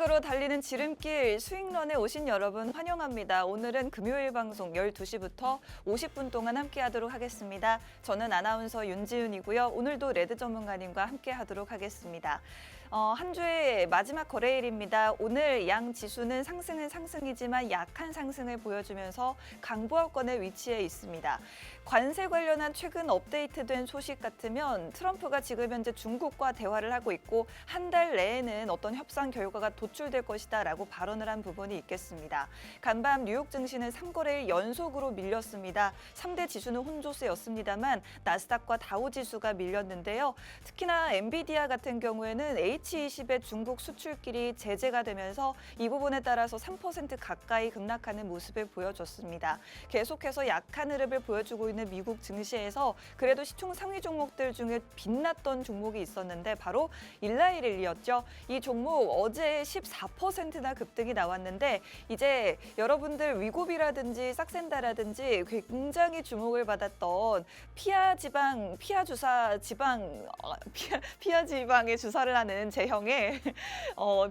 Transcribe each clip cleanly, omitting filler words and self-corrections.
지속적으로 달리는 지름길 스윙런에 오신 여러분 환영합니다. 오늘은 금요일 방송 12시부터 50분 동안 함께하도록 하겠습니다. 저는 아나운서 윤지윤이고요. 오늘도 레드 전문가님과 함께하도록 하겠습니다. 한 주의 마지막 거래일입니다. 오늘 양 지수는 상승은 상승이지만 약한 상승을 보여주면서 강보합권에 위치해 있습니다. 관세 관련한 최근 업데이트된 소식 같으면 트럼프가 지금 현재 중국과 대화를 하고 있고 한 달 내에는 어떤 협상 결과가 도출될 것이다 라고 발언을 한 부분이 있겠습니다. 간밤 뉴욕 증시는 3거래일 연속으로 밀렸습니다. 3대 지수는 혼조세였습니다만 나스닥과 다우 지수가 밀렸는데요. 특히나 엔비디아 같은 경우에는 H20의 중국 수출길이 제재가 되면서 이 부분에 따라서 3% 가까이 급락하는 모습을 보여줬습니다. 계속해서 약한 흐름을 보여주고 있는 미국 증시에서 그래도 시총 상위 종목들 중에 빛났던 종목이 있었는데 바로 일라이릴이었죠. 이 종목 어제 14%나 급등이 나왔는데 이제 여러분들 위고비라든지 싹센다라든지 굉장히 주목을 받았던 피하 지방에 주사를 하는 제형의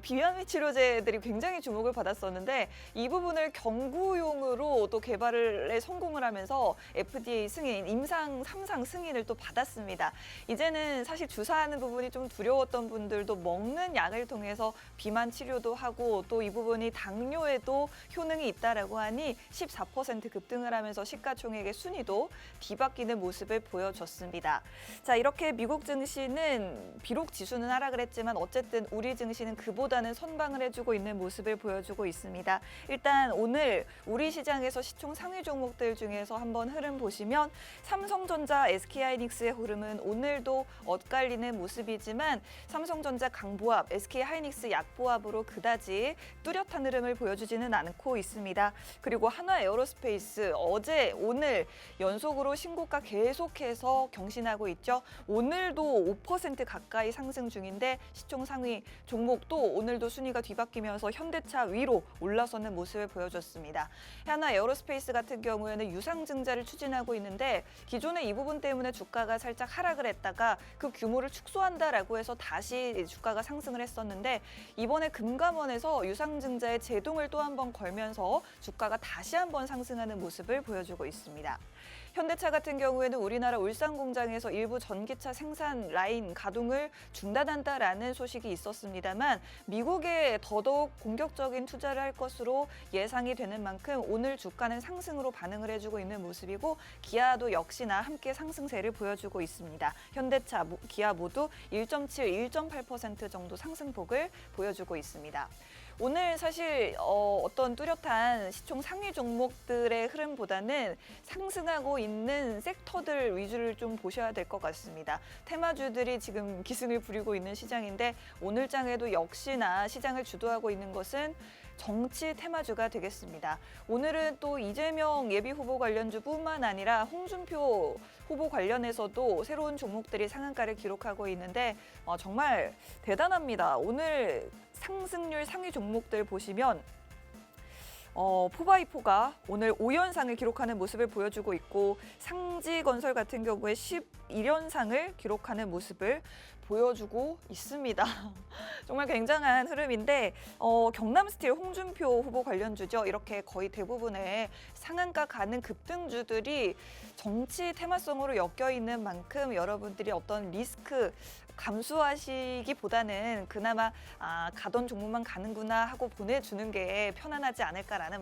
비염 치료제들이 굉장히 주목을 받았었는데 이 부분을 경구용으로 또 개발에 성공을 하면서 FDA 승인, 임상 3상 승인을 또 받았습니다. 이제는 사실 주사하는 부분이 좀 두려웠던 분들도 먹는 약을 통해서 비만 치료도 하고 또 이 부분이 당뇨에도 효능이 있다라고 하니 14% 급등을 하면서 시가총액의 순위도 뒤바뀌는 모습을 보여줬습니다. 자, 이렇게 미국 증시는 비록 지수는 하락을 했지만 어쨌든 우리 증시는 그보다는 선방을 해주고 있는 모습을 보여주고 있습니다. 일단 오늘 우리 시장에서 시총 상위 종목들 중에서 한번 흐름 보시면 삼성전자, SK하이닉스의 흐름은 오늘도 엇갈리는 모습이지만 삼성전자 강보합, SK하이닉스 약보합으로 그다지 뚜렷한 흐름을 보여주지는 않고 있습니다. 그리고 한화에어로스페이스 어제, 오늘 연속으로 신고가 계속해서 경신하고 있죠. 오늘도 5% 가까이 상승 중인데 시총 상위 종목도 오늘도 순위가 뒤바뀌면서 현대차 위로 올라서는 모습을 보여줬습니다. 한화에어로스페이스 같은 경우에는 유상증자를 추진하고 있는데 기존에 이 부분 때문에 주가가 살짝 하락을 했다가 그 규모를 축소한다라고 해서 다시 주가가 상승을 했었는데 이번에 금감원에서 유상증자의 제동을 또 한 번 걸면서 주가가 다시 한번 상승하는 모습을 보여주고 있습니다. 현대차 같은 경우에는 우리나라 울산 공장에서 일부 전기차 생산 라인 가동을 중단한다라는 소식이 있었습니다만 미국에 더더욱 공격적인 투자를 할 것으로 예상이 되는 만큼 오늘 주가는 상승으로 반응을 해주고 있는 모습이고 기아도 역시나 함께 상승세를 보여주고 있습니다. 현대차, 기아 모두 1.7, 1.8% 정도 상승폭을 보여주고 있습니다. 오늘 사실 어떤 뚜렷한 시총 상위 종목들의 흐름보다는 상승하고 있는 섹터들 위주를 좀 보셔야 될 것 같습니다. 테마주들이 지금 기승을 부리고 있는 시장인데 오늘 장에도 역시나 시장을 주도하고 있는 것은 정치 테마주가 되겠습니다. 오늘은 또 이재명 예비후보 관련주뿐만 아니라 홍준표 후보 관련해서도 새로운 종목들이 상한가를 기록하고 있는데 정말 대단합니다. 오늘 상승률 상위 종목들 보시면 포바이포가 오늘 5연상을 기록하는 모습을 보여주고 있고 상지건설 같은 경우에 11연상을 기록하는 모습을 보여주고 있습니다. 정말 굉장한 흐름인데 경남스틸 홍준표 후보 관련주죠. 이렇게 거의 대부분의 상한가 가는 급등주들이 정치 테마성으로 엮여 있는 만큼 여러분들이 어떤 리스크 감수하시기보다는 그나마 가던 종목만 가는구나 하고 보내주는 게 편안하지 않을까라는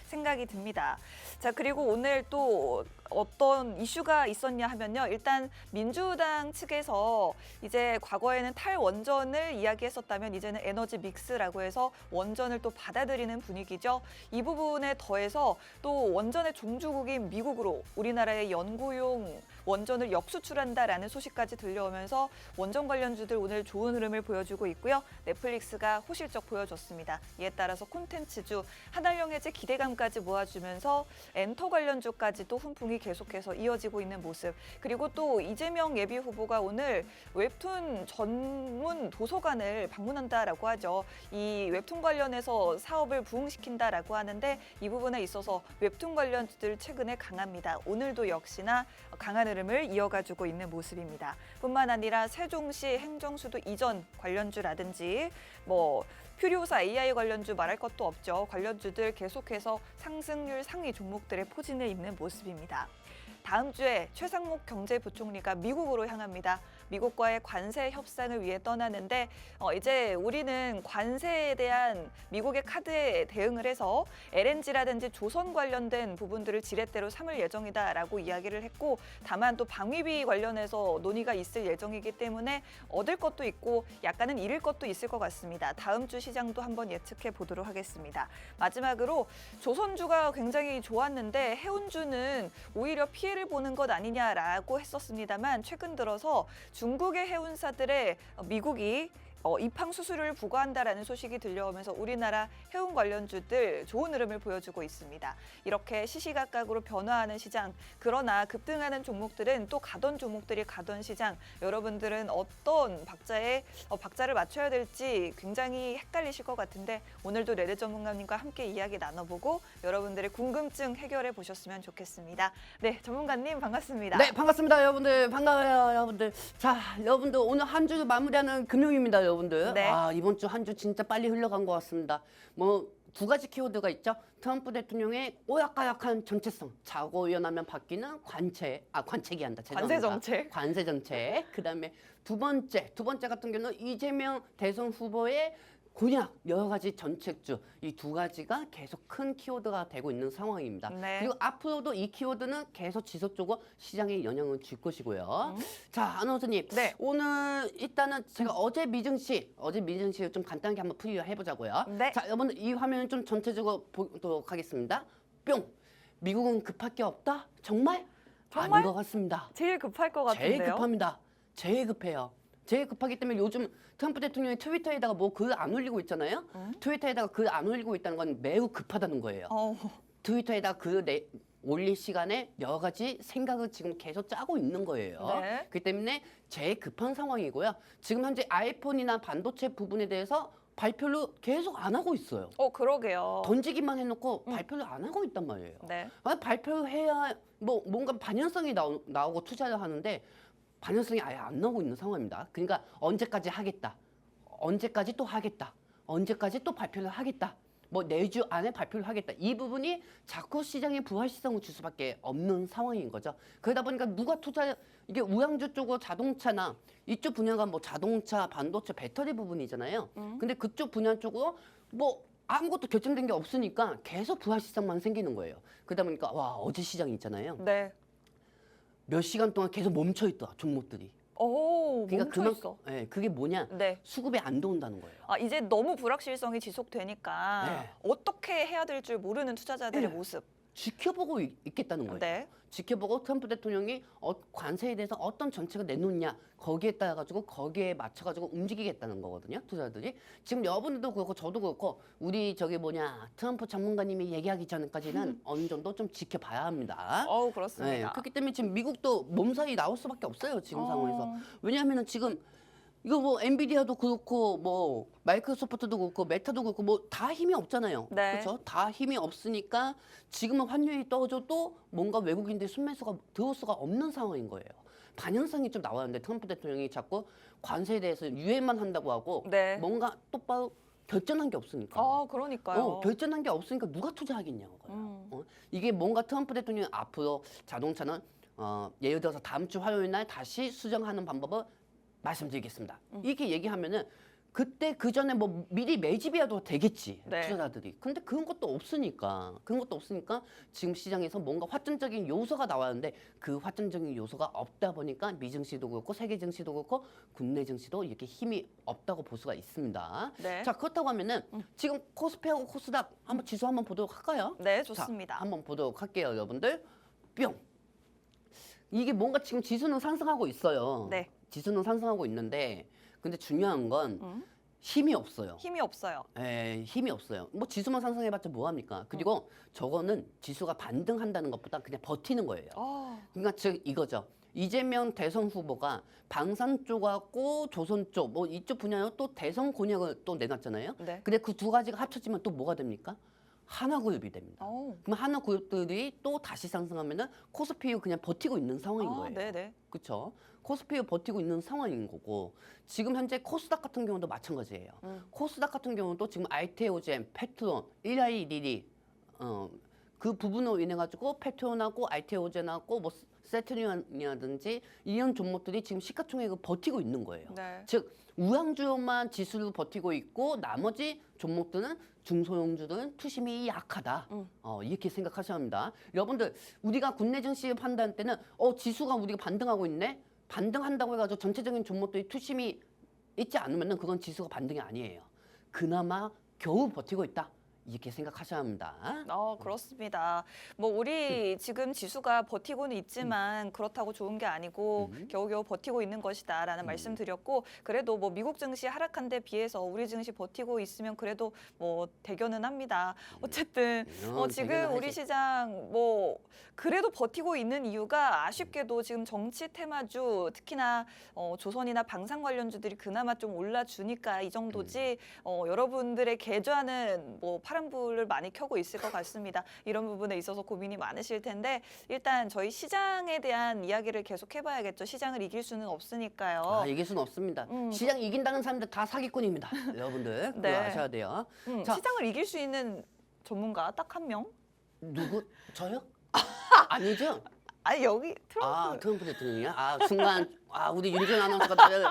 생각이 듭니다. 자, 그리고 오늘 또 어떤 이슈가 있었냐 하면요. 일단 민주당 측에서 이제 과거에는 탈원전을 이야기했었다면 이제는 에너지 믹스라고 해서 원전을 또 받아들이는 분위기죠. 이 부분에 더해서 또 원전의 종주국인 미국으로 우리나라의 연구용 원전을 역수출한다라는 소식까지 들려오면서 원전 관련주들 오늘 좋은 흐름을 보여주고 있고요. 넷플릭스가 호실적 보여줬습니다. 이에 따라서 콘텐츠주, 한알령해제 기대감까지 모아주면서 엔터 관련주까지도 훈풍이 계속해서 이어지고 있는 모습. 그리고 또 이재명 예비후보가 오늘 웹툰 전문 도서관을 방문한다라고 하죠. 이 웹툰 관련해서 사업을 부흥시킨다라고 하는데 이 부분에 있어서 웹툰 관련주들 최근에 강합니다. 오늘도 역시나 강한 흐름을 이어가주고 있는 모습입니다. 뿐만 아니라 세종시 행정수도 이전 관련주라든지 뭐 퓨리오사 AI 관련주 말할 것도 없죠. 관련주들 계속해서 상승률 상위 종목들의 포진을 잇는 모습입니다. 다음 주에 최상목 경제부총리가 미국으로 향합니다. 미국과의 관세 협상을 위해 떠나는데 이제 우리는 관세에 대한 미국의 카드에 대응을 해서 LNG라든지 조선 관련된 부분들을 지렛대로 삼을 예정이다라고 이야기를 했고, 다만 또 방위비 관련해서 논의가 있을 예정이기 때문에 얻을 것도 있고 약간은 잃을 것도 있을 것 같습니다. 다음 주 시장도 한번 예측해 보도록 하겠습니다. 마지막으로 조선주가 굉장히 좋았는데 해운주는 오히려 피해를 보는 것 아니냐라고 했었습니다만, 최근 들어서 중국의 해운사들의 미국이 입항 수수료를 부과한다라는 소식이 들려오면서 우리나라 해운 관련주들 좋은 흐름을 보여주고 있습니다. 이렇게 시시각각으로 변화하는 시장, 그러나 급등하는 종목들은 또 가던 종목들이 가던 시장, 여러분들은 어떤 박자를 맞춰야 될지 굉장히 헷갈리실 것 같은데 오늘도 레드 전문가님과 함께 이야기 나눠보고 여러분들의 궁금증 해결해 보셨으면 좋겠습니다. 네, 전문가님 반갑습니다. 네, 반갑습니다, 여러분들. 반가워요, 여러분들. 자, 여러분들 오늘 한 주 마무리하는 금요일입니다, 여러분들. 네. 이번 주 한 주 진짜 빨리 흘러간 것 같습니다. 뭐 두 가지 키워드가 있죠. 트럼프 대통령의 오약가약한 정체성, 자고 일어나면 바뀌는 관세 정책. 관세 정책. 그다음에 두 번째 같은 경우는 이재명 대선 후보의 공약, 여러 가지 정책주, 이 두 가지가 계속 큰 키워드가 되고 있는 상황입니다. 네. 그리고 앞으로도 이 키워드는 계속 지속적으로 시장에 영향을 줄 것이고요. 자, 아나운서님, 네. 오늘 일단은 제가 어제 미증시를 좀 간단하게 한번 풀이해보자고요. 네. 자, 여러분들 이 화면을 좀 전체적으로 보도록 하겠습니다. 뿅! 미국은 급할 게 없다? 정말? 정말? 아닌 것 같습니다. 제일 급할 것 같은데요. 제일 급합니다. 제일 급해요. 제일 급하기 때문에 요즘 트럼프 대통령이 트위터에다가 뭐 글 안 올리고 있잖아요. 트위터에다가 글 안 올리고 있다는 건 매우 급하다는 거예요. 트위터에다가 올릴 시간에 여러 가지 생각을 지금 계속 짜고 있는 거예요. 네. 그렇기 때문에 제일 급한 상황이고요. 지금 현재 아이폰이나 반도체 부분에 대해서 발표를 계속 안 하고 있어요. 그러게요. 던지기만 해놓고 발표를 안 하고 있단 말이에요. 네. 발표를 해야 뭔가 반영성이 나오고 투자를 하는데 반영성이 아예 안 나오고 있는 상황입니다. 그러니까 언제까지 하겠다. 언제까지 또 하겠다. 언제까지 또 발표를 하겠다. 뭐 내주 안에 발표를 하겠다. 이 부분이 자꾸 시장에 불확실성을 줄 수밖에 없는 상황인 거죠. 그러다 보니까 이게 우량주 쪽으로 자동차나 이쪽 분야가 뭐 자동차, 반도체, 배터리 부분이잖아요. 근데 그쪽 분야 쪽으로 뭐 아무것도 결정된 게 없으니까 계속 불확실성만 생기는 거예요. 그러다 보니까 어제 시장이 있잖아요. 네. 몇 시간 동안 계속 멈춰 있더라, 종목들이. 멈춰 있어. 네, 그게 뭐냐? 네. 수급이 안 들어온다는 거예요. 이제 너무 불확실성이 지속되니까 네. 어떻게 해야 될 줄 모르는 투자자들의 네. 모습. 지켜보고 있겠다는 거예요. 네. 지켜보고 트럼프 대통령이 관세에 대해서 어떤 정책을 내놓냐 거기에 따라 가지고 거기에 맞춰 가지고 움직이겠다는 거거든요. 투자자들이. 지금 여러분들도 그렇고 저도 그렇고 우리 트럼프 전문가님이 얘기하기 전까지는 어느 정도 좀 지켜봐야 합니다. 그렇습니다. 그렇기 때문에 지금 미국도 몸살이 나올 수밖에 없어요. 지금 상황에서. 왜냐하면은 지금 이거 뭐 엔비디아도 그렇고 뭐 마이크로소프트도 그렇고 메타도 그렇고 뭐 다 힘이 없잖아요. 네. 그렇죠? 다 힘이 없으니까 지금은 환율이 떨어져도 뭔가 외국인들 순매수가 들어올 수가 없는 상황인 거예요. 반영성이 좀 나왔는데 트럼프 대통령이 자꾸 관세에 대해서 유예만 한다고 하고 네. 뭔가 똑바로 결정한 게 없으니까. 그러니까요. 결정한 게 없으니까 누가 투자하겠냐고요. 이게 뭔가 트럼프 대통령이 앞으로 자동차는 예를 들어서 다음 주 화요일 날 다시 수정하는 방법을 말씀드리겠습니다. 이렇게 얘기하면은 그때 그 전에 뭐 미리 매집이라도 되겠지. 네. 투자자들이. 근데 그런 것도 없으니까 지금 시장에서 뭔가 확정적인 요소가 나왔는데 그 확정적인 요소가 없다 보니까 미증시도 그렇고 세계 증시도 그렇고 국내 증시도 이렇게 힘이 없다고 볼 수가 있습니다. 네. 자, 그렇다고 하면은 지금 코스피하고 코스닥 한번 지수 한번 보도록 할까요? 네, 좋습니다. 자, 한번 보도록 할게요, 여러분들. 뿅. 이게 뭔가 지금 지수는 상승하고 있어요. 네. 지수는 상승하고 있는데 근데 중요한 건 힘이 없어요. 힘이 없어요. 힘이 없어요. 뭐 지수만 상승해봤자 뭐합니까? 그리고 저거는 지수가 반등한다는 것보다 그냥 버티는 거예요. 그러니까 즉 이거죠. 이재명 대선 후보가 방산 쪽하고 조선 쪽 뭐 이쪽 분야로 또 대선 공약을 또 내놨잖아요. 네. 근데 그 두 가지가 합쳐지면 또 뭐가 됩니까? 하나그룹이 됩니다. 그럼 하나그룹들이 또 다시 상승하면은 코스피 그냥 버티고 있는 상황인 거예요. 네네. 그렇죠? 코스피가 버티고 있는 상황인 거고 지금 현재 코스닥 같은 경우도 마찬가지예요. 코스닥 같은 경우도 지금 IT오젠, 페트론, 1i, 리리 그 부분으로 인해 가지고 페트론하고 IT오젠하고 뭐 세트리온이라든지 이런 종목들이 지금 시가총액을 버티고 있는 거예요. 네. 즉 우량주만 지수로 버티고 있고 나머지 종목들은 중소형주들은 투심이 약하다. 이렇게 생각하셔야 합니다. 여러분들 우리가 국내 증시 판단 때는 지수가 우리가 반등하고 있네. 반등한다고 해가지고 전체적인 종목들이 투심이 있지 않으면은 그건 지수가 반등이 아니에요. 그나마 겨우 버티고 있다. 이렇게 생각하셔야 합니다. 그렇습니다. 뭐 우리 지금 지수가 버티고는 있지만 그렇다고 좋은 게 아니고 겨우겨우 버티고 있는 것이다라는 말씀드렸고 그래도 뭐 미국 증시 하락한 데 비해서 우리 증시 버티고 있으면 그래도 뭐 대견은 합니다. 어쨌든 지금 우리 시장 뭐 그래도 버티고 있는 이유가 아쉽게도 지금 정치 테마주 특히나 조선이나 방산 관련주들이 그나마 좀 올라주니까 이 정도지 여러분들의 계좌는 뭐 파란불을 많이 켜고 있을 것 같습니다. 이런 부분에 있어서 고민이 많으실 텐데 일단 저희 시장에 대한 이야기를 계속 해봐야겠죠. 시장을 이길 수는 없으니까요. 이길 수는 없습니다. 시장 이긴다는 사람들 다 사기꾼입니다. 여러분들 그거 아셔야 돼요. 자, 시장을 이길 수 있는 전문가 딱 한 명? 누구? 저요? 아니죠? 아니 여기 트럼프. 트럼프 대통령이야? 순간 우리 윤준 아나운서가 나를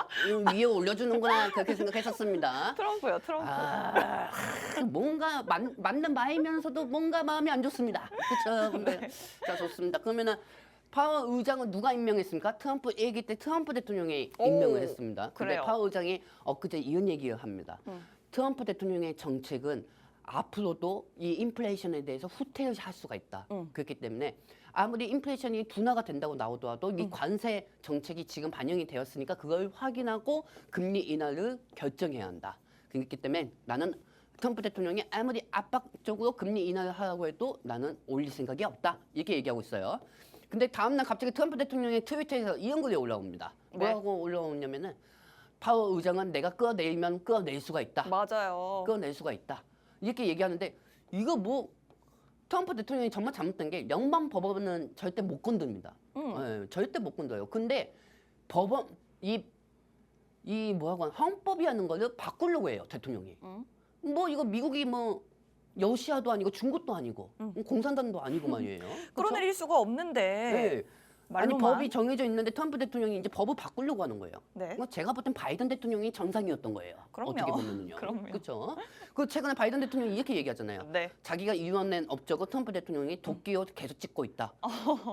위에 올려주는구나 그렇게 생각했었습니다. 트럼프요, 트럼프. 뭔가 맞는 말이면서도 뭔가 마음이 안 좋습니다. 그렇죠? 네. 자, 좋습니다. 그러면은 파월 의장은 누가 임명했습니까? 트럼프 얘기 때 트럼프 대통령이 임명을 했습니다. 근데 그래요. 파월 의장이 엊그제 이런 얘기를 합니다. 트럼프 대통령의 정책은 앞으로도 이 인플레이션에 대해서 후퇴를 할 수가 있다. 그렇기 때문에 아무리 인플레이션이 둔화가 된다고 나오더라도 이 관세 정책이 지금 반영이 되었으니까 그걸 확인하고 금리 인하를 결정해야 한다. 그렇기 때문에 나는 트럼프 대통령이 아무리 압박적으로 금리 인하를 하라고 해도 나는 올릴 생각이 없다. 이렇게 얘기하고 있어요. 근데 다음날 갑자기 트럼프 대통령의 트위터에서 이런 글이 올라옵니다. 뭐라고 올라오냐면은 파월 의장은 내가 끌어내리면 끌어낼 수가 있다. 맞아요. 끌어낼 수가 있다. 이렇게 얘기하는데 이거 뭐 트럼프 대통령이 정말 잘못된 게 연방 법원은 절대 못 건듭니다. 절대 못 건드려요. 근데 법원 이 뭐라고 하나 헌법이라는 거를 바꾸려고 해요 대통령이. 뭐 이거 미국이 뭐 러시아도 아니고 중국도 아니고 공산당도 아니고 말이에요. 끌어내릴 수가 없는데. 네. 아니 말로만. 법이 정해져 있는데 트럼프 대통령이 이제 법을 바꾸려고 하는 거예요. 네. 제가 볼 땐 바이든 대통령이 정상이었던 거예요. 그럼요. 어떻게 보면요. 그럼요. 그렇죠. 그 최근에 바이든 대통령이 이렇게 얘기하잖아요. 네. 자기가 이뤄낸 업적을 트럼프 대통령이 도끼로 계속 찍고 있다.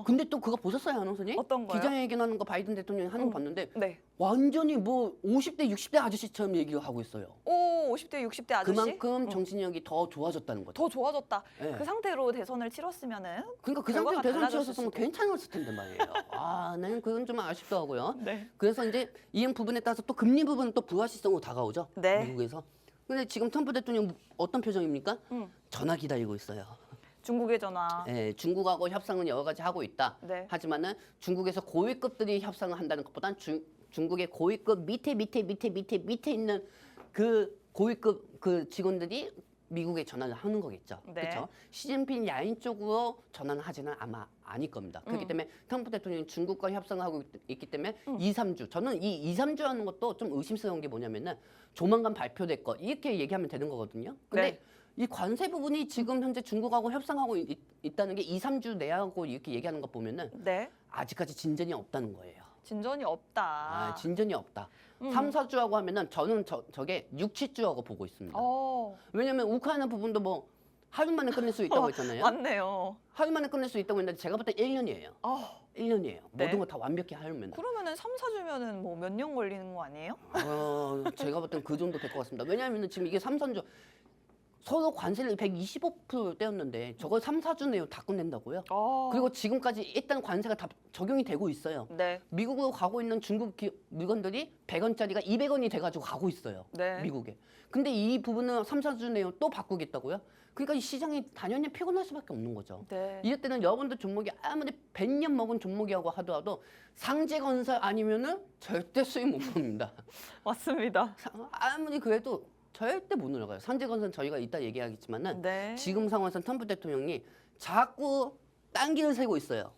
근데 또 그거 보셨어요, 아나운서님? 어떤 거요? 기자회견하는 거 바이든 대통령이 하는 거 봤는데 네. 완전히 뭐 50대, 60대 아저씨처럼 얘기를 하고 있어요. 50대, 60대 아저씨? 그만큼 정신력이 더 좋아졌다는 거죠. 더 좋아졌다. 네. 그 상태로 대선을 치렀으면은 그러니까 그 결과가 상태로 대선 달라졌을 치렀으면 수도. 괜찮았을 텐데 말이에요. 나는 그건 좀 아쉽더라고요. 네. 그래서 이제 이런 부분에 따라서 또 금리 부분은 또 불확실성으로 다가오죠. 네. 미국에서. 근데 지금 트럼프 대통령 어떤 표정입니까? 전화 기다리고 있어요. 중국의 전화. 네, 중국하고 협상은 여러 가지 하고 있다. 네. 하지만은 중국에서 고위급들이 협상을 한다는 것보단 중국의 고위급 밑에 있는 그 고위급 그 직원들이 미국에 전화를 하는 거겠죠. 네. 그렇죠? 시진핑 야인 쪽으로 전화는 하지는 아마 아닐 겁니다. 그렇기 때문에 트럼프 대통령이 중국과 협상을 하고 있기 때문에 2, 3주. 저는 이 2, 3주 하는 것도 좀 의심스러운 게 뭐냐면은 조만간 발표될 것 이렇게 얘기하면 되는 거거든요. 근데 네. 이 관세 부분이 지금 현재 중국하고 협상하고 있다는 게 2, 3주 내하고 이렇게 얘기하는 거 보면은 네. 아직까지 진전이 없다는 거예요. 진전이 없다. 진전이 없다. 3, 4주하고 하면은 저는 저게 6, 7주하고 보고 있습니다. 왜냐면 우크라이나 부분도 뭐 하루 만에 끝낼 수 있다고 했잖아요. 맞네요. 하루 만에 끝낼 수 있다고 했는데 제가 볼 때 1년이에요. 1년이에요. 네. 모든 거 다 완벽히 하려면. 그러면은 3, 4주면은 뭐 몇 년 걸리는 거 아니에요? 제가 볼 땐 그 정도 될 것 같습니다. 왜냐하면 지금 이게 3, 4주 서로 관세를 125% 떼었는데 저걸 3, 4주 내에 다 끝낸다고요? 그리고 지금까지 일단 관세가 다 적용이 되고 있어요. 네. 미국으로 가고 있는 중국 물건들이 100원짜리가 200원이 돼가지고 가고 있어요. 네. 미국에. 근데 이 부분은 3, 4주 내에 또 바꾸겠다고요? 그러니까 이 시장이 당연히 피곤할 수밖에 없는 거죠. 네. 이럴 때는 여러분들 종목이 아무리 100년 먹은 종목이라고 하더라도 상제건설 아니면은 절대 수익 못 봅니다. 맞습니다. 아무리 그래도 절대 못 올라가요. 산재건설은 저희가 이따 얘기하겠지만은 네. 지금 상황에서는 트럼프 대통령이 자꾸 딴 길을 세고 있어요.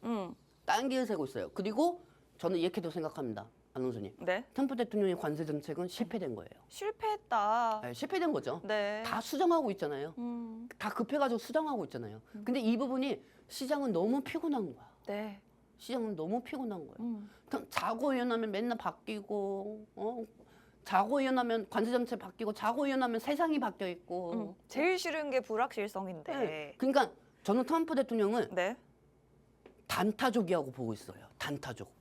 딴 길을 세고 있어요. 그리고 저는 이렇게도 생각합니다. 안원수님. 네. 트럼프 대통령의 관세 정책은 실패된 거예요. 실패했다. 네, 실패된 거죠. 네. 다 수정하고 있잖아요. 다 급해가지고 수정하고 있잖아요. 근데 이 부분이 시장은 너무 피곤한 거야. 네. 시장은 너무 피곤한 거예요. 자고 일어나면 맨날 바뀌고, 자고 일어나면 관세 정책 바뀌고, 자고 일어나면 세상이 바뀌어 있고. 제일 싫은 게 불확실성인데. 네. 그러니까 저는 트럼프 대통령은 네. 단타족이라고 보고 있어요. 단타족.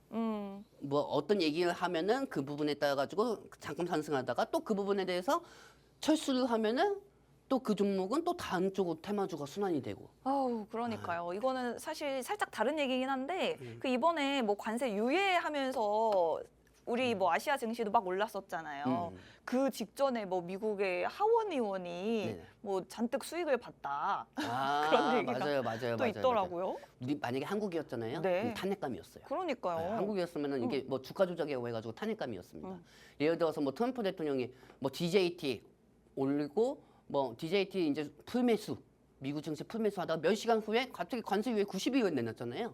뭐 어떤 얘기를 하면은 그 부분에 따라 가지고 잠깐 상승하다가 또 그 부분에 대해서 철수를 하면은 또 그 종목은 또 다음 쪽으로 테마주가 순환이 되고. 아우, 그러니까요. 이거는 사실 살짝 다른 얘기긴 한데, 음. 그 이번에 뭐 관세 유예하면서 우리 뭐 아시아 증시도 막 올랐었잖아요. 그 직전에 뭐 미국의 하원 의원이 네네. 뭐 잔뜩 수익을 봤다. 아, 그런 얘기가 맞아요. 또 있더라고요. 우리 만약에 한국이었잖아요. 네. 그럼 탄핵감이었어요. 그러니까요. 네, 한국이었으면은 이게 뭐 주가 조작이라고 해가지고 탄핵감이었습니다. 예를 들어서 뭐 트럼프 대통령이 뭐 DJT 올리고 뭐 DJT 이제 풀매수 미국 증시 풀매수하다가 몇 시간 후에 갑자기 관세 유예 90일을 내놨잖아요.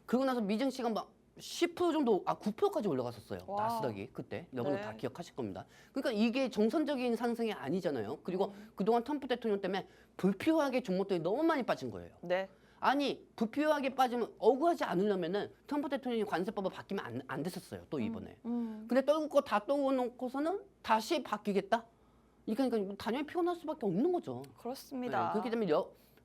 그러고 나서 미 증시가 막 10% 정도, 9%까지 올라갔었어요. 와. 나스닥이 그때 여러분 네. 다 기억하실 겁니다. 그러니까 이게 정선적인 상승이 아니잖아요. 그리고 그동안 트럼프 대통령 때문에 불필요하게 종목들이 너무 많이 빠진 거예요. 네. 아니 불필요하게 빠지면 억울하지 않으려면은 트럼프 대통령이 관세법을 바뀌면 안 됐었어요. 또 이번에. 근데 떨굴 거 다 떨궈놓고서는 다시 바뀌겠다? 그러니까 당연히 피곤할 수밖에 없는 거죠. 그렇습니다. 네, 그렇기 때문에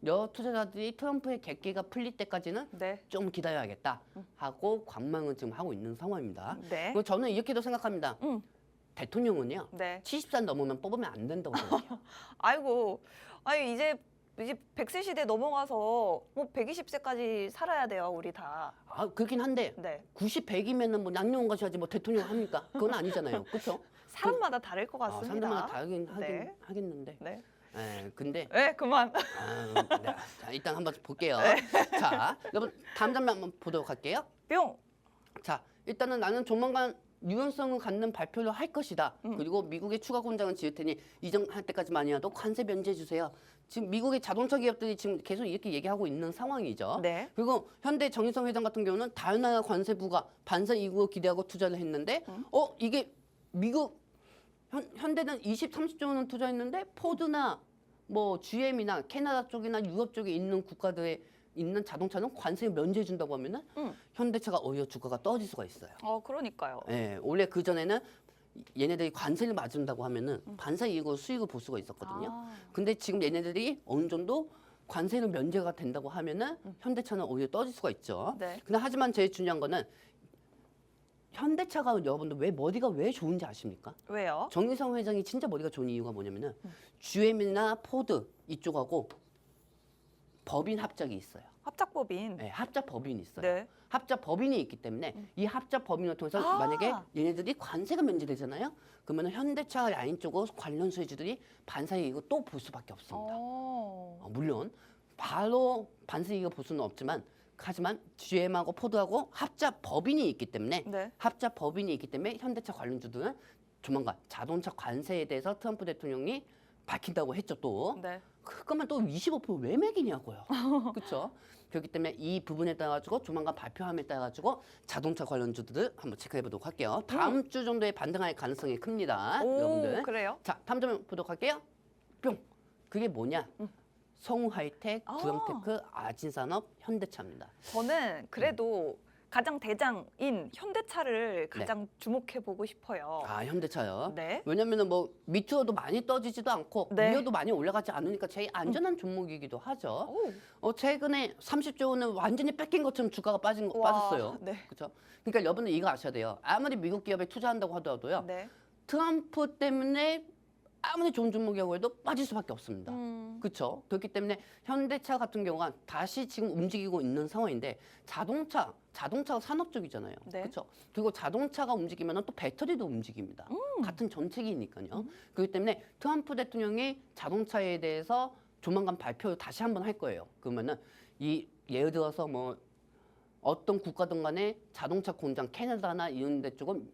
여 투자자들이 트럼프의 객기가 풀릴 때까지는 네. 좀 기다려야겠다 하고 관망을 지금 하고 있는 상황입니다. 네. 그리고 저는 이렇게도 생각합니다. 대통령은요. 네. 70살 넘으면 뽑으면 안 된다고 생각해요. 아이고, 아니 이제 100세 시대 넘어가서 뭐 120세까지 살아야 돼요, 우리 다. 그렇긴 한데 네. 90, 100이면은 뭐 양념 가셔야지 뭐 대통령 합니까? 그건 아니잖아요. 그렇죠? 사람마다 다를 것 같습니다. 사람들마다 다르긴 네. 하겠는데. 네. 근데 네, 그만. 네. 자, 일단 한번 볼게요. 자, 여러분 다음 장면 한번 보도록 할게요. 뿅. 자, 일단은 나는 조만간 유연성을 갖는 발표를 할 것이다. 그리고 미국의 추가 공장을 지을 테니 이전할 때까지만이라도 관세 면제해 주세요. 지금 미국의 자동차 기업들이 지금 계속 이렇게 얘기하고 있는 상황이죠. 네. 그리고 현대 정의성 회장 같은 경우는 다른 나라 관세 부과 반사 이익을 기대하고 투자를 했는데 이게 미국 현대는 20, 30조 원 투자했는데 포드나 뭐 GM이나 캐나다 쪽이나 유럽 쪽에 있는 국가들에 있는 자동차는 관세 면제해 준다고 하면은 현대차가 오히려 주가가 떨어질 수가 있어요. 그러니까요. 예, 원래 그 전에는 얘네들이 관세를 맞은다고 하면은 반사 이익으로 수익을 볼 수가 있었거든요. 근데 지금 얘네들이 어느 정도 관세는 면제가 된다고 하면은 현대차는 오히려 떨어질 수가 있죠. 네. 근데 하지만 제일 중요한 거는 현대차가 여러분들 왜 머리가 왜 좋은지 아십니까? 왜요? 정의성 회장이 진짜 머리가 좋은 이유가 뭐냐면은 GM이나 포드 이쪽하고 법인 합작이 있어요. 합작법인. 네, 합작 법인이 있어요. 네. 합작 법인이 있기 때문에 이 합작 법인을 통해서 만약에 얘네들이 관세가 면제되잖아요. 그러면 현대차 라인 쪽으로 관련 수혜주들이 반사이익을 또 볼 수밖에 없습니다. 물론 바로 반사이익을 볼 수는 없지만 하지만 GM하고 포드하고 합작 법인이 있기 때문에 네. 합작 법인이 있기 때문에 현대차 관련주들은 조만간 자동차 관세에 대해서 트럼프 대통령이 밝힌다고 했죠 또. 네. 그거만 또 25%왜 매기냐고요. 그렇죠? 그렇기 때문에 이 부분에 따라 가지고 조만간 발표함에 따라 가지고 자동차 관련주들을 한번 체크해 보도록 할게요. 다음 주 정도에 반등할 가능성이 큽니다. 여러분들. 그래요? 자, 다음 점 보도록 할게요. 뿅. 그게 뭐냐? 성우 하이텍, 구형테크, 아진산업, 현대차입니다. 저는 그래도 가장 대장인 현대차를 가장 주목해 보고 싶어요. 현대차요. 네. 왜냐면은 뭐 밑으로도 많이 떠지지도 않고 네. 위로도 많이 올라가지 않으니까 제일 안전한 종목이기도 하죠. 오. 최근에 30조 원은 완전히 뺏긴 것처럼 주가가 빠졌어요. 네. 그렇죠? 그러니까 여러분들 이거 아셔야 돼요. 아무리 미국 기업에 투자한다고 하더라도요. 네. 트럼프 때문에 아무리 좋은 종목이라고 해도 빠질 수밖에 없습니다. 그렇죠? 그렇기 때문에 현대차 같은 경우가 다시 지금 움직이고 있는 상황인데 자동차가 산업 쪽이잖아요. 네. 그렇죠? 그리고 자동차가 움직이면 또 배터리도 움직입니다. 같은 전체기니까요. 그렇기 때문에 트럼프 대통령이 자동차에 대해서 조만간 발표를 다시 한번 할 거예요. 그러면은 예를 들어서 뭐 어떤 국가든 간에 자동차 공장 캐나다나 이런 데 쪽은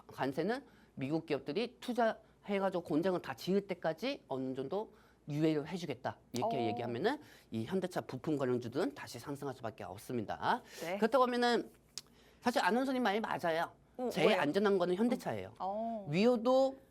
관세는 미국 기업들이 해가지고 공장을 다 지을 때까지 어느 정도 유예를 해주겠다 이렇게 얘기하면은 이 현대차 부품 관련주들은 다시 상승할 수밖에 없습니다. 네. 그렇다고 하면은 사실 아나운서님 말이 맞아요. 제일 왜요? 안전한 거는 현대차예요. 어. 위호도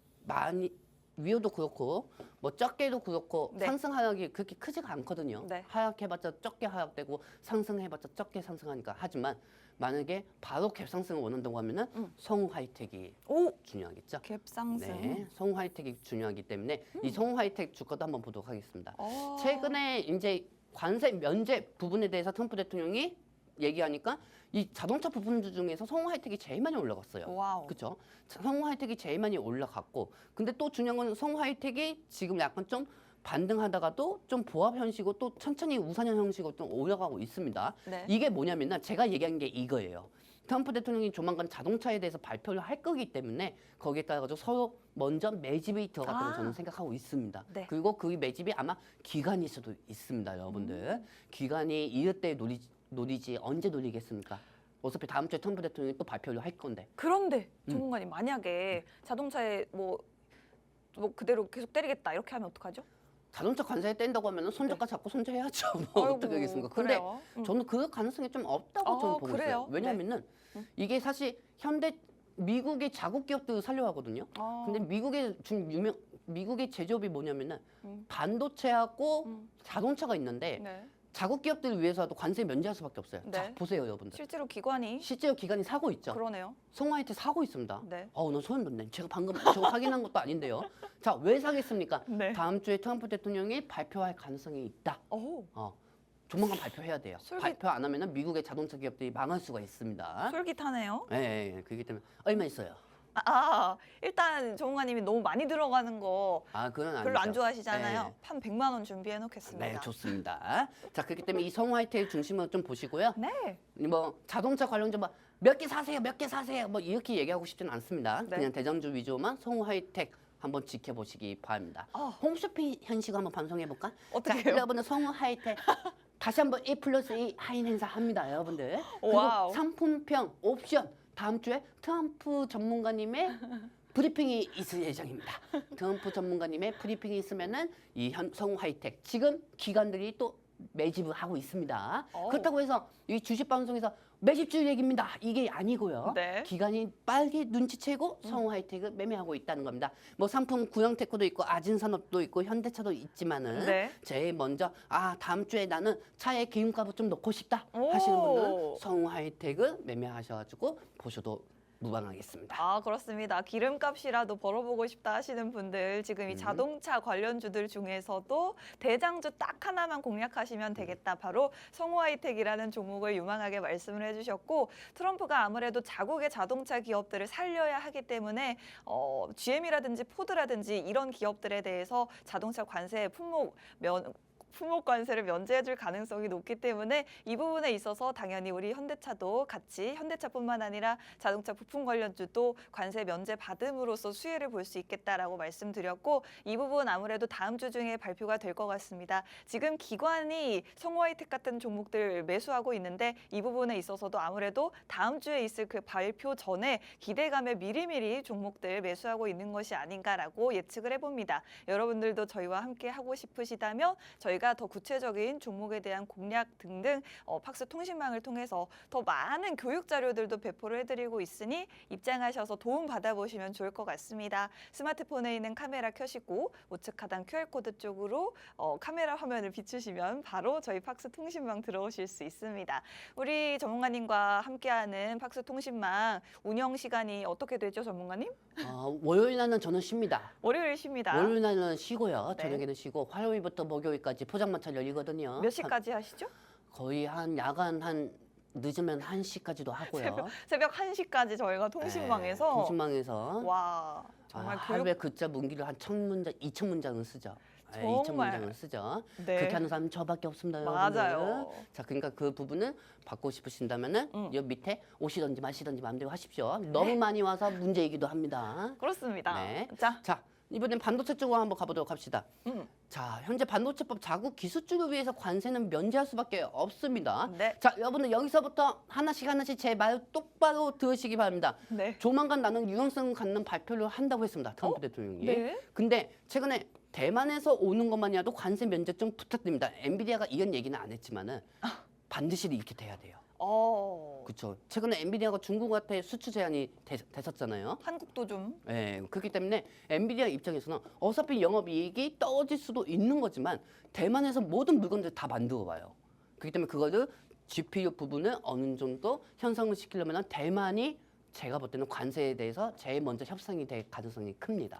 그렇고 뭐 적게도 그렇고 네. 상승 하락이 그렇게 크지가 않거든요. 네. 하락해봤자 적게 하락되고 상승해봤자 적게 상승하니까. 하지만 만약에 바로 갭상승을 원한다고 하면은 성우 하이텍이 오, 중요하겠죠. 갭상승. 네, 성우 하이텍이 중요하기 때문에 이 성우 하이텍 주가도 한번 보도록 하겠습니다. 최근에 이제 관세 면제 부분에 대해서 트럼프 대통령이 얘기하니까 이 자동차 부품주 중에서 성우 하이텍이 제일 많이 올라갔어요. 와우. 그렇죠? 성우 하이텍이 제일 많이 올라갔고, 근데 또 중요한 건 성우 하이텍이 지금 약간 좀 반등하다가도 좀 보합 형식으로 또 천천히 우상향 형식으로 좀 올라가고 있습니다. 네. 이게 뭐냐면은 제가 얘기한 게 이거예요. 트럼프 대통령이 조만간 자동차에 대해서 발표를 할 거기 때문에 거기에 따라 가지고 서로 먼저 매집이 들어갔다고 저는 생각하고 있습니다. 네. 그리고 그 매집이 아마 기간일 수도 있습니다, 여러분들. 기간이 이럴 때 노리지 언제 노리겠습니까? 어차피 다음 주에 트럼프 대통령이 또 발표를 할 건데. 그런데 전문가님 만약에 자동차에 뭐 그대로 계속 때리겠다 이렇게 하면 어떡하죠? 자동차 관세에 뗀다고 하면 손절가 잡고 손절해야죠. 뭐 아이고, 어떻게 하겠습니까? 근데 그래요? 저는 그 가능성이 좀 없다고 저는 보고 그래요? 있어요. 왜냐하면은 이게 사실 미국의 자국 기업들 살려하거든요. 근데 미국의 제조업이 뭐냐면은 반도체하고 자동차가 있는데 네. 자국 기업들을 위해서도 관세 면제할 수밖에 없어요. 네. 자, 보세요, 여러분들. 실제로 기관이 실제로 기관이 사고 있죠. 그러네요. 성화이트 사고 있습니다. 네. 나 소름 돋네. 제가 방금 저거 확인한 것도 아닌데요. 자, 왜 사겠습니까? 네. 다음 주에 트럼프 대통령이 발표할 가능성이 있다. 오, 조만간 발표해야 돼요. 발표 안 하면은 미국의 자동차 기업들이 망할 수가 있습니다. 솔깃하네요. 네, 그렇기 때문에 얼마 있어요? 일단 전문가님이 너무 많이 들어가는 거 그건 아니죠. 별로 안 좋아하시잖아요. 네. 한 100만 원 준비해 놓겠습니다. 네, 좋습니다. 자, 그렇기 때문에 이 성화이트의 중심을 좀 보시고요. 네. 뭐 자동차 관련주 몇 개 사세요, 몇 개 사세요, 뭐 이렇게 얘기하고 싶지는 않습니다. 네. 그냥 대장주 위주로만 성우 하이텍 한번 지켜보시기 바랍니다. 아. 홈쇼핑 현식 한번 방송해 볼까? 어떻게 자, 해요? 여러분들 성우 하이텍 다시 한번 1+1 할인 행사 합니다, 여러분들. 그리고 와우. 상품평 옵션 다음 주에 트럼프 전문가님의 브리핑이 있을 예정입니다. 트럼프 전문가님의 브리핑이 있으면은 이 성우 하이텍 지금 기관들이 또 매집을 하고 있습니다. 그렇다고 해서 이 주식 방송에서 매집주 얘기입니다. 이게 아니고요. 네. 기관이 빨리 눈치채고 성우 하이텍을 매매하고 있다는 겁니다. 뭐 상품 구형테크도 있고 아진산업도 있고 현대차도 있지만은 네. 제일 먼저 다음 주에 나는 차에 기름값을 좀 넣고 싶다 오. 하시는 분들은 성우 하이텍을 매매하셔가지고 보셔도 무방하겠습니다. 그렇습니다. 기름값이라도 벌어보고 싶다 하시는 분들 지금 이 자동차 관련주들 중에서도 대장주 딱 하나만 공략하시면 되겠다. 바로 성우하이텍이라는 종목을 유망하게 말씀을 해주셨고 트럼프가 아무래도 자국의 자동차 기업들을 살려야 하기 때문에 GM이라든지 포드라든지 이런 기업들에 대해서 자동차 관세 품목 관세를 면제해줄 가능성이 높기 때문에 이 부분에 있어서 당연히 우리 현대차도 같이 현대차뿐만 아니라 자동차 부품 관련주도 관세 면제 받음으로써 수혜를 볼 수 있겠다라고 말씀드렸고 이 부분 아무래도 다음 주 중에 발표가 될 것 같습니다. 지금 기관이 성우하이텍 같은 종목들 매수하고 있는데 이 부분에 있어서도 아무래도 다음 주에 있을 그 발표 전에 기대감에 미리미리 종목들 매수하고 있는 것이 아닌가라고 예측을 해봅니다. 여러분들도 저희와 함께 하고 싶으시다면 저희가 더 구체적인 종목에 대한 공략 등등 팍스 통신망을 통해서 더 많은 교육 자료들도 배포를 해드리고 있으니 입장하셔서 도움 받아보시면 좋을 것 같습니다. 스마트폰에 있는 카메라 켜시고 우측 하단 QR코드 쪽으로 카메라 화면을 비추시면 바로 저희 팍스 통신망 들어오실 수 있습니다. 우리 전문가님과 함께하는 팍스 통신망 운영 시간이 어떻게 되죠, 전문가님? 월요일 날은 저는 쉽니다. 월요일 쉽니다. 월요일 날은 쉬고요. 네. 저녁에는 쉬고 화요일부터 목요일까지 포장마차 열리거든요. 몇 시까지 하시죠? 거의 야간 늦으면 1시까지도 하고요. 새벽 1시까지 저희가 통신망에서 네, 통신망에서 와 정말 교육 하루에 글자 문기를 한 1000문장, 2000문장은 쓰죠. 정말. 2000문장을 쓰죠. 네. 그렇게 하는 사람은 저밖에 없습니다. 맞아요. 여러분들. 자, 그러니까 그 부분은 받고 싶으신다면은 여 밑에 오시든지 마시든지 마음대로 하십시오. 너무 많이 와서 문제이기도 합니다. 그렇습니다. 네. 자, 자, 이번엔 반도체 쪽으로 한번 가보도록 합시다. 자, 현재 반도체법 자국 기술주를 위해서 관세는 면제할 수밖에 없습니다. 네. 자, 여러분들 여기서부터 하나씩 제 말 똑바로 들으시기 바랍니다. 네. 조만간 나는 유연성 갖는 발표를 한다고 했습니다. 트럼프 대통령이. 네. 근데 최근에 대만에서 오는 것만이라도 관세 면제 좀 부탁드립니다. 엔비디아가 이런 얘기는 안 했지만은 반드시 이렇게 돼야 돼요. 그렇죠. 최근에 엔비디아가 중국한테 수출 제한이 됐었잖아요. 한국도 좀. 네, 그렇기 때문에 엔비디아 입장에서는 어차피 영업이익이 떨어질 수도 있는 거지만 대만에서 모든 물건들 다 만들어 와요. 그렇기 때문에 그거를 GPU 부분을 어느 정도 현상을 시키려면 대만이 제가 볼 때는 관세에 대해서 제일 먼저 협상이 될 가능성이 큽니다.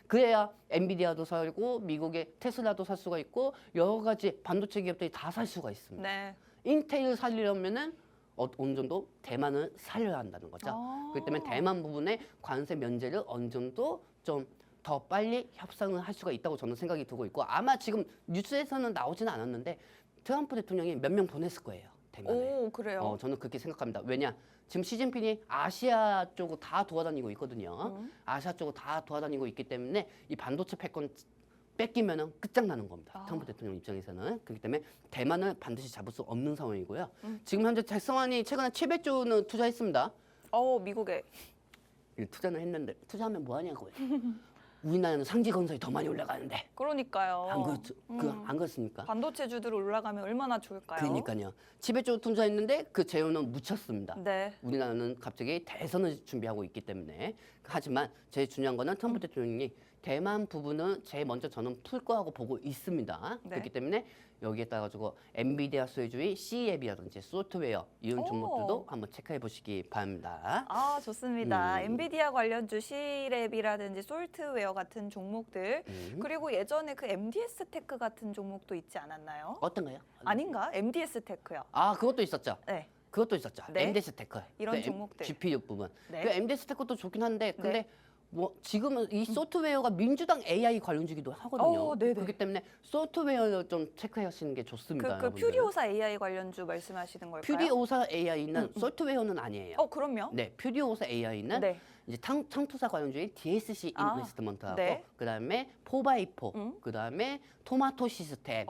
그래야 엔비디아도 살고 미국의 테슬라도 살 수가 있고 여러 가지 반도체 기업들이 다 살 수가 있습니다. 네. 인텔을 살리려면은 어느 정도 대만을 살려야 한다는 거죠. 그렇기 때문에 대만 부분에 관세 면제를 어느 정도 좀 더 빨리 협상을 할 수가 있다고 저는 생각이 들고 있고 아마 지금 뉴스에서는 나오지는 않았는데 트럼프 대통령이 몇 명 보냈을 거예요. 대만에. 오, 그래요. 저는 그렇게 생각합니다. 왜냐? 지금 시진핑이 아시아 쪽으로 다 돌아다니고 있거든요. 아시아 쪽으로 다 돌아다니고 있기 때문에 이 반도체 패권 뺏기면은 끝장나는 겁니다. 트럼프 대통령 입장에서는. 그렇기 때문에 대만을 반드시 잡을 수 없는 상황이고요. 지금 현재 달성환이 최근에 700조는 투자했습니다. 미국에. 투자는 했는데 투자하면 뭐 하냐고요. 우리나라는 상지 건설이 더 많이 올라가는데 그러니까요. 안 그렇습니까? 반도체주들 올라가면 얼마나 좋을까요? 그러니까요. 700조 투자했는데 그 재원은 묻혔습니다. 네. 우리나라는 갑자기 대선을 준비하고 있기 때문에 하지만 제일 중요한 거는 트럼프 대통령이 대만 부분은 제일 먼저 저는 풀 거라고 보고 있습니다. 네. 그렇기 때문에 여기에 따라 가지고 엔비디아 소유주의 C앱이라든지 소프트웨어 이런 종목들도 한번 체크해 보시기 바랍니다. 좋습니다. 엔비디아 관련주 C랩이라든지 솔트웨어 같은 종목들 그리고 예전에 그 MDS 테크 같은 종목도 있지 않았나요? 어떤가요? 아닌가? MDS 테크요. 그것도 있었죠. 네. 그것도 있었죠. 네. MDS 테크. 이런 종목들. GPU 부분. 네. 그 MDS 테크도 좋긴 한데 근데 네. 뭐 지금은 이 소프트웨어가 민주당 AI 관련주기도 하거든요. 네네. 그렇기 때문에 소프트웨어를 좀 체크하시는 게 좋습니다. 그 퓨리오사 AI 관련주 말씀하시는 걸까요? 퓨리오사 AI는 소프트웨어는 아니에요. 그럼요. 네, 퓨리오사 AI는 네. 이제 청투사 관련주의 DSC 인베스트먼트하고 네. 그다음에 4x4 그다음에 토마토 시스템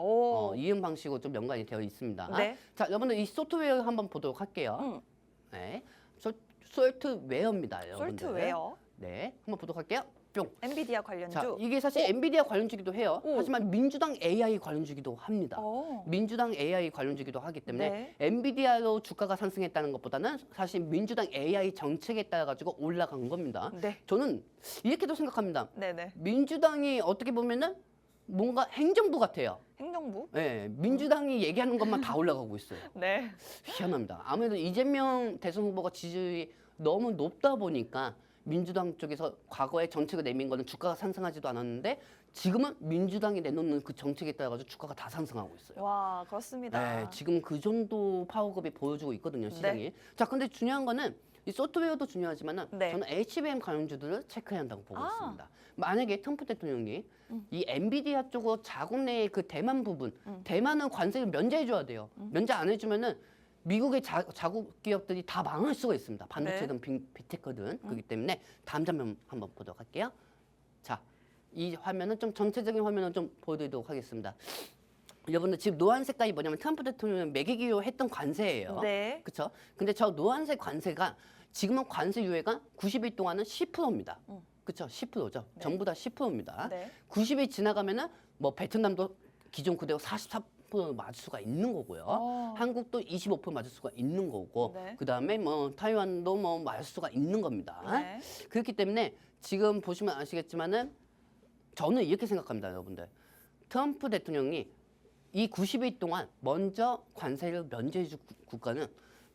이런 방식으로 좀 연관이 되어 있습니다. 네. 자, 여러분들 이 소프트웨어 한번 보도록 할게요. 네, 소프트웨어입니다, 여러분들. 솔트웨어. 네, 한번 보도록 할게요. 뿅. 엔비디아 관련주. 자, 이게 사실 엔비디아 관련주기도 해요. 하지만 민주당 AI 관련주기도 합니다. 민주당 AI 관련주기도 하기 때문에 네. 엔비디아로 주가가 상승했다는 것보다는 사실 민주당 AI 정책에 따라 가지고 올라간 겁니다. 네. 저는 이렇게도 생각합니다. 네네. 민주당이 어떻게 보면은 뭔가 행정부 같아요. 행정부. 네, 민주당이 얘기하는 것만 다 올라가고 있어요. 네. 희한합니다. 아무래도 이재명 대선 후보가 지지율이 너무 높다 보니까 민주당 쪽에서 과거에 정책을 내민 거는 주가가 상승하지도 않았는데 지금은 민주당이 내놓는 그 정책에 따라 가지고 주가가 다 상승하고 있어요. 와, 그렇습니다. 네, 지금 그 정도 파워급이 보여주고 있거든요, 시장이. 네. 자, 근데 중요한 거는 이 소프트웨어도 중요하지만은 네. 저는 HBM 관련주들을 체크해야 한다고 보고 있습니다. 만약에 트럼프 대통령이 이 엔비디아 쪽으로 자국 내의 그 대만 부분, 대만은 관세를 면제해줘야 돼요. 면제 안 해주면은 미국의 자국 기업들이 다 망할 수가 있습니다. 반도체든 빅테크든. 그렇기 때문에 다음 장면 한번 보도록 할게요. 자, 이 화면은 좀 전체적인 화면을 좀 보여드리도록 하겠습니다. 여러분들 지금 노란 색깔이 뭐냐면 트럼프 대통령이 매기기로 했던 관세예요. 네. 그렇죠? 근데 저 노란색 관세가 지금은 관세 유예가 90일 동안은 10%입니다. 그렇죠? 10%죠. 네. 전부 다 10%입니다. 네. 90일 지나가면은 뭐 베트남도 기존 그대로 44% 맞을 수가 있는 거고요. 한국도 25% 맞을 수가 있는 거고, 네. 그 다음에 뭐 타이완도 뭐 맞을 수가 있는 겁니다. 네. 그렇기 때문에 지금 보시면 아시겠지만은 저는 이렇게 생각합니다, 여러분들. 트럼프 대통령이 이 90일 동안 먼저 관세를 면제해줄 국가는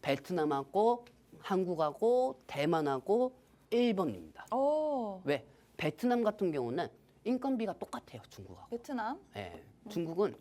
베트남하고 한국하고 대만하고 일본입니다. 왜? 베트남 같은 경우는 인건비가 똑같아요, 중국하고. 베트남. 네, 중국은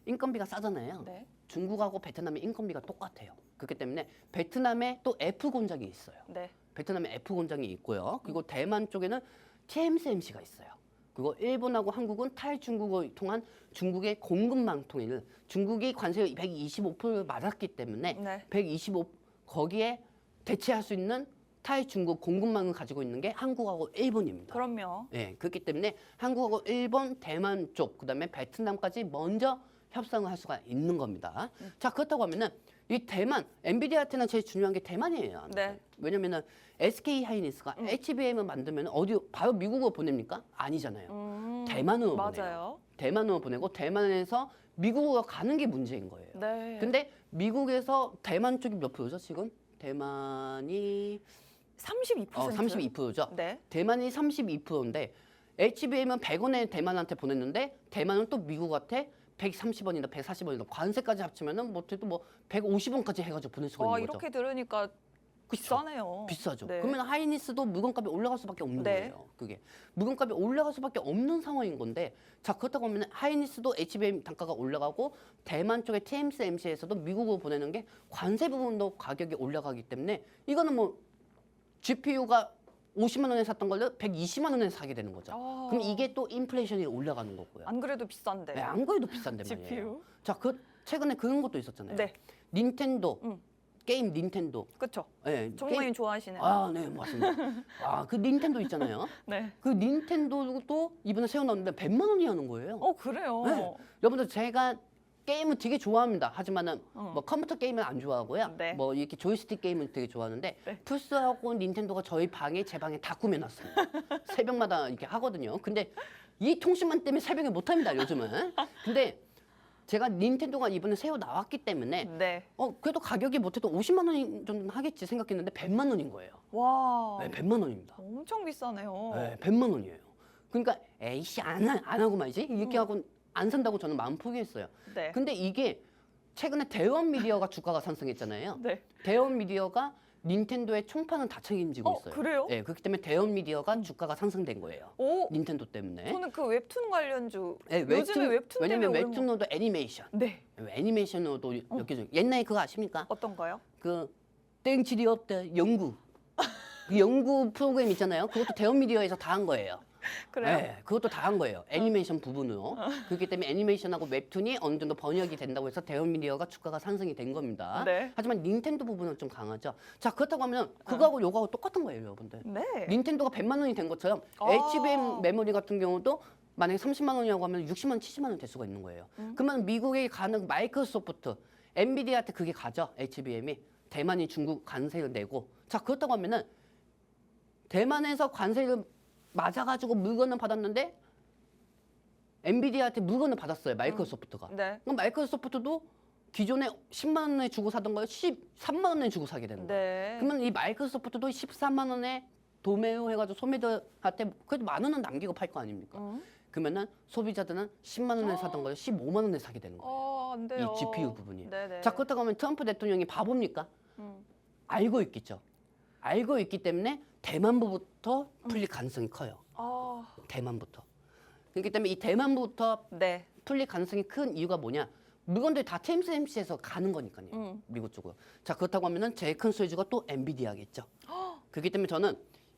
인건비가 싸잖아요. 네. 중국하고 베트남의 인건비가 똑같아요. 그렇기 때문에 베트남에 또 F 공장이 있어요. 네. 베트남에 F 공장이 있고요. 그리고 대만 쪽에는 TSMC가 있어요. 그리고 일본하고 한국은 탈중국을 통한 중국의 공급망 통일을 중국이 관세 125%를 맞았기 때문에 네. 125 거기에 대체할 수 있는 타이, 중국 공급망을 가지고 있는 게 한국하고 일본입니다. 그럼요. 예, 그렇기 때문에 한국하고 일본, 대만 쪽, 그다음에 베트남까지 먼저 협상을 할 수가 있는 겁니다. 자, 그렇다고 하면은 이 대만, 엔비디아한테는 제일 중요한 게 대만이에요. 네. 왜냐면은 SK 하이닉스가 HBM을 만들면 어디 바로 미국으로 보냅니까? 아니잖아요. 대만으로 보내요. 맞아요. 대만으로 보내고 대만에서 미국으로 가는 게 문제인 거예요. 네. 근데 미국에서 대만 쪽이 몇 프로죠, 지금? 대만이 32%. 32%죠. 네. 대만이 32%인데 HBM은 100원에 대만한테 보냈는데 대만은 또 미국한테 130원이나 140원이나 관세까지 합치면은 못해도 뭐 150원까지 해가지고 보낼 수가 와, 있는 거죠. 이렇게 들으니까 비싸네요. 비싸죠. 네. 그러면 하이니스도 물건값이 올라갈 수밖에 없는 네. 거예요. 그게 물건값이 올라갈 수밖에 없는 상황인 건데, 자 그렇다고 하면 하이니스도 HBM 단가가 올라가고 대만 쪽의 TSMC에서도 미국으로 보내는 게 관세 부분도 가격이 올라가기 때문에 이거는 뭐 GPU가 50만 원에 샀던 걸로 120만 원에 사게 되는 거죠. 그럼 이게 또 인플레이션이 올라가는 거고요. 안 그래도 비싼데. 네, 안 그래도 비싼데 말이에요. GPU. 자, 그 최근에 그런 것도 있었잖아요. 네. 닌텐도 음. 게임 닌텐도. 그렇죠. 네, 정모님 좋아하시는. 아, 네, 맞습니다. 아, 그 닌텐도 있잖아요. 네. 그 닌텐도도 이번에 새로 나왔는데 100만 원이 하는 거예요. 그래요. 네. 여러분들 제가 게임을 되게 좋아합니다. 하지만은 어. 뭐 컴퓨터 게임은 안 좋아하고요. 네. 뭐 이렇게 조이스틱 게임은 되게 좋아하는데 네. 플스하고 닌텐도가 저희 방에 제 방에 다 꾸며놨습니다. 새벽마다 이렇게 하거든요. 근데 이 통신만 때문에 새벽에 못 합니다. 요즘은. 근데 제가 닌텐도가 이번에 새로 나왔기 때문에 네. 그래도 가격이 못해도 50만 원 정도는 하겠지 생각했는데 100만 원인 거예요. 와. 네, 100만 원입니다. 엄청 비싸네요. 네, 100만 원이에요. 그러니까 에이씨 안 하고 말이지 이렇게 하고 안 산다고 저는 마음 포기했어요. 네. 근데 이게 최근에 대원 미디어가 주가가 상승했잖아요. 네. 대원 미디어가 닌텐도의 총판은 다 책임지고 있어요. 그래요? 네, 그렇기 때문에 대원 미디어가 주가가 상승된 거예요. 오. 닌텐도 때문에. 저는 그 웹툰 관련주. 네, 요즘에 웹툰 왜냐면 때문에 오른 웹툰으로도 애니메이션. 네. 애니메이션으로도 몇 개 중. 옛날에 그거 아십니까? 어떤가요? 그 땡칠이 없다 연구. 그 연구 프로그램 있잖아요. 그것도 대원 미디어에서 다 한 거예요. 그래요? 네, 그것도 다 한 거예요. 애니메이션 부분으로. 그렇기 때문에 애니메이션하고 웹툰이 어느 정도 번역이 된다고 해서 대원 미디어가 주가가 상승이 된 겁니다. 네. 하지만 닌텐도 부분은 좀 강하죠. 자, 그렇다고 하면 그거하고 요거하고 똑같은 거예요, 여러분들. 네. 닌텐도가 100만 원이 된 것처럼 아. HBM 메모리 같은 경우도 만약에 30만 원이라고 하면 60만 원, 70만 원 될 수가 있는 거예요. 그러면 미국에 가는 마이크로소프트, 엔비디아한테 그게 가죠, HBM이. 대만이 중국 관세를 내고. 자, 그렇다고 하면은 대만에서 관세를 맞아가지고 물건을 받았는데 엔비디아한테 물건을 받았어요, 마이크로소프트가. 네. 그럼 마이크로소프트도 기존에 10만 원에 주고 사던 걸 13만 원에 주고 사게 되는 거예요. 네. 그러면 이 마이크로소프트도 14만 원에 도매로 해가지고 소비자한테 그래도 만 원은 남기고 팔 거 아닙니까? 그러면은 소비자들은 10만 원에 사던 걸 15만 원에 사게 되는 거예요. 안 돼요. 이 GPU 부분이. 네네. 자, 그렇다고 하면 트럼프 대통령이 바보입니까? 음. 알고 있겠죠. 알고 있기 때문에 대만부터 풀릴 가능성이 커요. 아. 대만부터. 그렇기 때문에 이 대만부터 네. 풀릴 가능성이 큰 이유가 뭐냐? 물건들이 다 TSMC에서 가는 거니까요. 미국 쪽으로. 자, 그렇다고 하면은 제일 큰 수혜주가 또 엔비디아겠죠. 그렇기 때문에 저는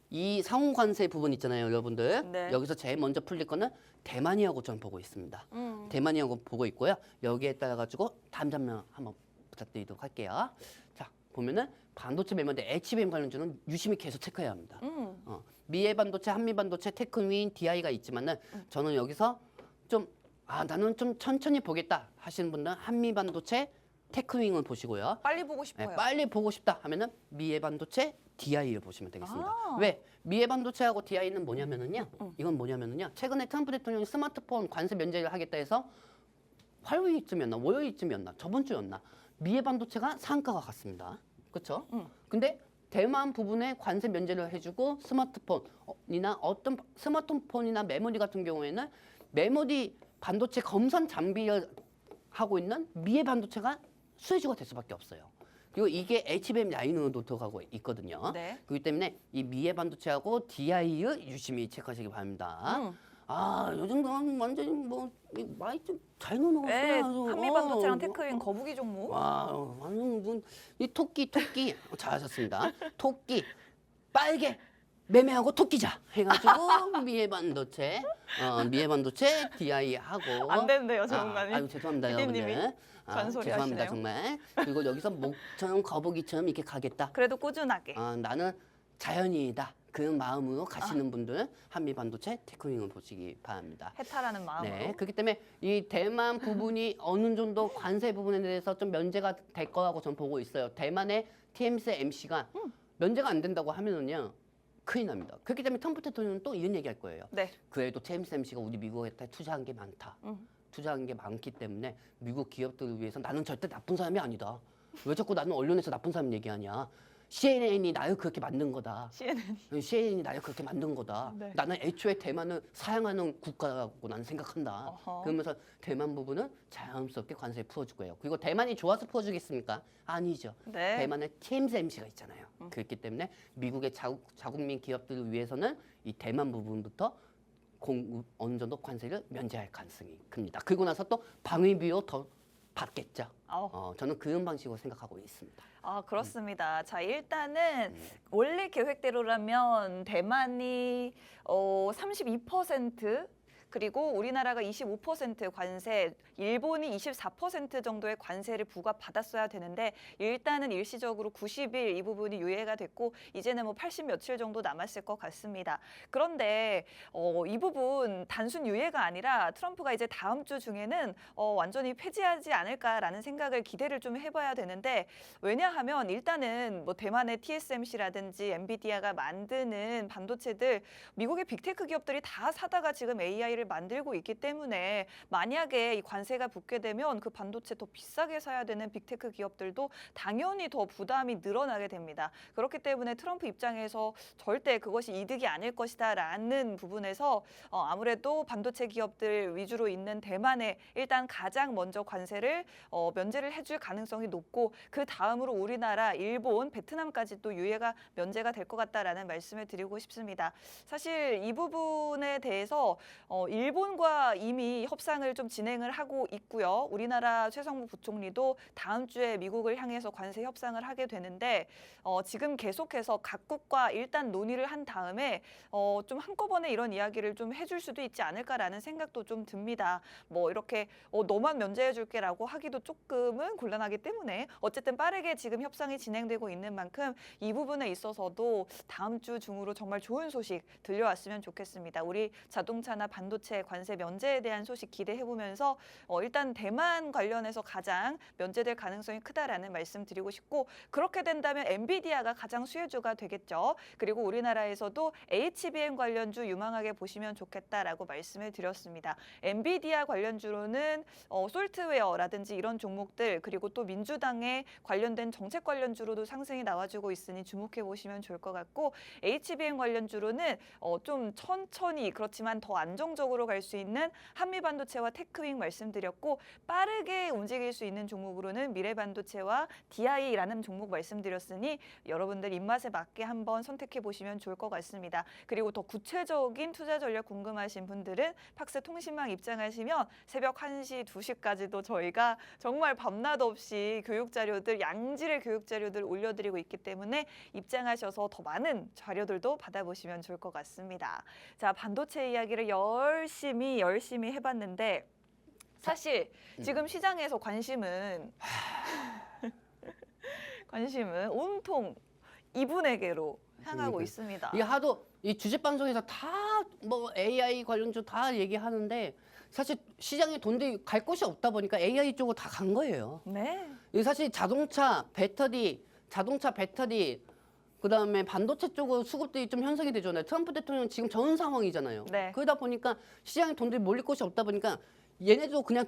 이 상호 관세 부분 있잖아요, 여러분들. 네. 여기서 제일 먼저 풀릴 거는 대만이하고 저는 보고 있습니다. 대만이하고 보고 있고요. 여기에 따라 가지고 다음 장면 한번 부탁드리도록 할게요. 자, 보면은 반도체 메모리 HBM 관련주는 유심히 계속 체크해야 합니다. 미래 반도체, 한미 반도체, 테크윈, DI가 있지만은 저는 여기서 좀 나는 좀 천천히 보겠다 하시는 분들은 한미 반도체, 테크윈을 보시고요. 빨리 보고 싶어요. 네, 빨리 보고 싶다 하면은 미래 반도체, DI를 보시면 되겠습니다. 아. 왜? 미래 반도체하고 DI는 뭐냐면은요. 이건 뭐냐면은요. 최근에 트럼프 대통령이 스마트폰 관세 면제를 하겠다 해서 화요일쯤이었나 월요일쯤이었나 저번 주였나 미래 반도체가 상가가 갔습니다. 그렇죠? 근데 대만 부분에 관세 면제를 해주고 스마트폰이나 어떤 스마트폰이나 메모리 같은 경우에는 메모리 반도체 검선 장비를 하고 있는 미래 반도체가 수혜주가 될 수밖에 없어요. 그리고 이게 HBM 라인으로도 들어가고 있거든요. 네. 그렇기 때문에 이 미래 반도체하고 DI를 유심히 체크하시기 바랍니다. 요즘 완전히 뭐 많이 잘 노는 거 네. 같아요. 한미 반도체랑 테크윈 거북이 종목. 와, 완전 이 토끼 잘하셨습니다. 토끼 빨개 매매하고 토끼자 해가지고 미래 반도체 DI 하고 안 된대요, 전문가님. 아유 죄송합니다, PD님이 여러분들. 잔소리 죄송합니다 하시네요. 정말. 그리고 여기서 목처럼 거북이처럼 이렇게 가겠다. 그래도 꾸준하게. 나는 자연이다. 그 마음으로 가시는 분들은 한미 반도체 테크윙을 보시기 바랍니다. 해탈하는 마음으로. 네, 그렇기 때문에 이 대만 부분이 어느 정도 관세 부분에 대해서 좀 면제가 될 거라고 저는 보고 있어요. 대만의 TSMC가 면제가 안 된다고 하면은요 큰일 납니다. 그렇기 때문에 트럼프 대통령은 또 이런 얘기할 거예요. 네. 그래도 TSMC가 우리 미국에 투자한 게 많다. 투자한 게 많기 때문에 미국 기업들을 위해서 나는 절대 나쁜 사람이 아니다. 왜 자꾸 나는 언론에서 나쁜 사람 얘기하냐? CNN이 나를 그렇게 만든 거다. CNN이 나를 그렇게 만든 거다. 네. 나는 애초에 대만을 사양하는 국가라고 나는 생각한다. 어허. 그러면서 대만 부분은 자연스럽게 관세를 풀어줄 거예요. 그리고 대만이 좋아서 풀어주겠습니까? 아니죠. 네. 대만에 TSMC가 있잖아요. 그렇기 때문에 미국의 자국민 기업들을 위해서는 이 대만 부분부터 어느 정도 관세를 면제할 가능성이 큽니다. 그리고 나서 또 방위비로 더 받겠죠. 저는 그런 방식으로 생각하고 있습니다. 아, 그렇습니다. 자, 일단은 원래 계획대로라면 대만이 32% 그리고 우리나라가 25% 관세, 일본이 24% 정도의 관세를 부과받았어야 되는데 일단은 일시적으로 90일 이 부분이 유예가 됐고 이제는 뭐 80 며칠 정도 남았을 것 같습니다. 그런데 이 부분 단순 유예가 아니라 트럼프가 이제 다음 주 중에는 완전히 폐지하지 않을까라는 생각을 기대를 좀 해봐야 되는데 왜냐하면 일단은 뭐 대만의 TSMC라든지 엔비디아가 만드는 반도체들 미국의 빅테크 기업들이 다 사다가 지금 AI를 만들고 있기 때문에 만약에 이 관세가 붙게 되면 그 반도체 더 비싸게 사야 되는 빅테크 기업들도 당연히 더 부담이 늘어나게 됩니다. 그렇기 때문에 트럼프 입장에서 절대 그것이 이득이 아닐 것이다라는 부분에서 아무래도 반도체 기업들 위주로 있는 대만에 일단 가장 먼저 관세를 면제를 해줄 가능성이 높고 그 다음으로 우리나라, 일본, 베트남까지 또 유예가 면제가 될 것 같다라는 말씀을 드리고 싶습니다. 사실 이 부분에 대해서 일본과 이미 협상을 좀 진행을 하고 있고요. 우리나라 최성무 부총리도 다음 주에 미국을 향해서 관세 협상을 하게 되는데 지금 계속해서 각국과 일단 논의를 한 다음에 좀 한꺼번에 이런 이야기를 좀 해줄 수도 있지 않을까라는 생각도 좀 듭니다. 뭐 이렇게 너만 면제해줄게라고 하기도 조금은 곤란하기 때문에 어쨌든 빠르게 지금 협상이 진행되고 있는 만큼 이 부분에 있어서도 다음 주 중으로 정말 좋은 소식 들려왔으면 좋겠습니다. 우리 자동차나 반도체 관세 면제에 대한 소식 기대해보면서 일단 대만 관련해서 가장 면제될 가능성이 크다라는 말씀 드리고 싶고 그렇게 된다면 엔비디아가 가장 수혜주가 되겠죠. 그리고 우리나라에서도 HBM 관련주 유망하게 보시면 좋겠다라고 말씀을 드렸습니다. 엔비디아 관련주로는 솔트웨어라든지 이런 종목들 그리고 또 민주당의 관련된 정책 관련주로도 상승이 나와주고 있으니 주목해 보시면 좋을 것 같고 HBM 관련주로는 좀 천천히 그렇지만 더 안정적으로 갈 수 있는 한미반도체와 테크윙 말씀드렸고 빠르게 움직일 수 있는 종목으로는 미래반도체와 DI라는 종목 말씀드렸으니 여러분들 입맛에 맞게 한번 선택해 보시면 좋을 것 같습니다. 그리고 더 구체적인 투자 전략 궁금하신 분들은 팍스 통신망 입장하시면 새벽 1시, 2시까지도 저희가 정말 밤낮 없이 교육 자료들, 양질의 교육 자료들 올려드리고 있기 때문에 입장하셔서 더 많은 자료들도 받아보시면 좋을 것 같습니다. 자, 반도체 이야기를 열심히 해봤는데 사실 지금 시장에서 관심은 온통 이분에게로 향하고 있습니다. 이게 하도 이 주식 방송에서 다 뭐 AI 관련주 다 얘기하는데 사실 시장에 돈들이 갈 곳이 없다 보니까 AI 쪽으로 다 간 거예요. 네. 이 사실 자동차 배터리 그다음에 반도체 쪽으로 수급들이 좀 형성이 되잖아요. 트럼프 대통령 지금 저런 상황이잖아요. 네. 그러다 보니까 시장에 돈들이 몰릴 곳이 없다 보니까 얘네도 그냥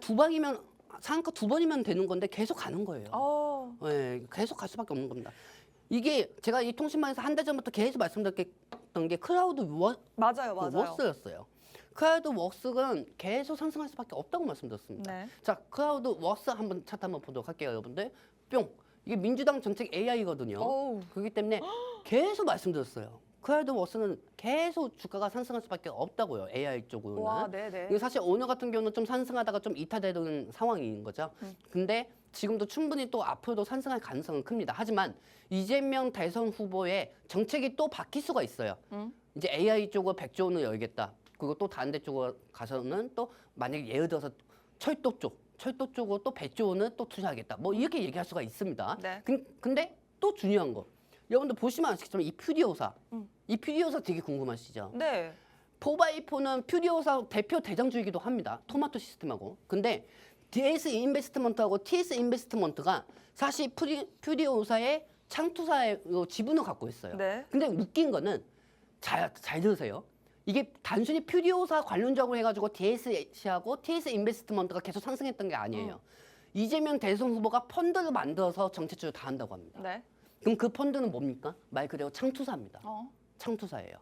상한가 2번이면 되는 건데 계속 가는 거예요. 네, 계속 갈 수밖에 없는 겁니다. 이게 제가 이 통신망에서 한 달 전부터 계속 말씀드렸던 게 클라우드 맞아요. 워스였어요. 클라우드 워스는 계속 상승할 수밖에 없다고 말씀드렸습니다. 네. 자, 클라우드 워스 차트 한번 보도록 할게요, 여러분들. 뿅. 이게 민주당 정책 AI거든요. 그렇기 때문에 계속 말씀드렸어요. 클라우드 워스는 계속 주가가 상승할 수밖에 없다고요. AI 쪽으로는. 와, 네네. 이게 사실 오늘 같은 경우는 좀 상승하다가 좀 이탈되는 상황인 거죠. 근데 지금도 충분히 또 앞으로도 상승할 가능성은 큽니다. 하지만 이재명 대선 후보의 정책이 또 바뀔 수가 있어요. 이제 AI 쪽으로 100조 원을 열겠다. 그리고 또 다른 데 쪽으로 가서는 또 만약에 예를 들어서 철도 쪽으로 또 100조 원을 또 투자하겠다. 뭐 이렇게 얘기할 수가 있습니다. 네. 근데 또 중요한 거. 여러분들 보시면 아시겠지만 이 퓨리오사, 음. 이 퓨리오사 되게 궁금하시죠? 네. 4x4는 퓨리오사 대표 대장주이기도 합니다. 토마토 시스템하고. 근데 DS 인베스트먼트하고 TS 인베스트먼트가 사실 퓨리오사의 창투사의 지분을 갖고 있어요. 네. 근데 웃긴 거는 잘 들으세요. 이게 단순히 퓨리오사 관련주하고 해가지고 DSC하고 TS 인베스트먼트가 계속 상승했던 게 아니에요. 이재명 대선 후보가 펀드를 만들어서 정책주를 다 한다고 합니다. 네. 그럼 그 펀드는 뭡니까? 말 그대로 창투사입니다. 창투사예요.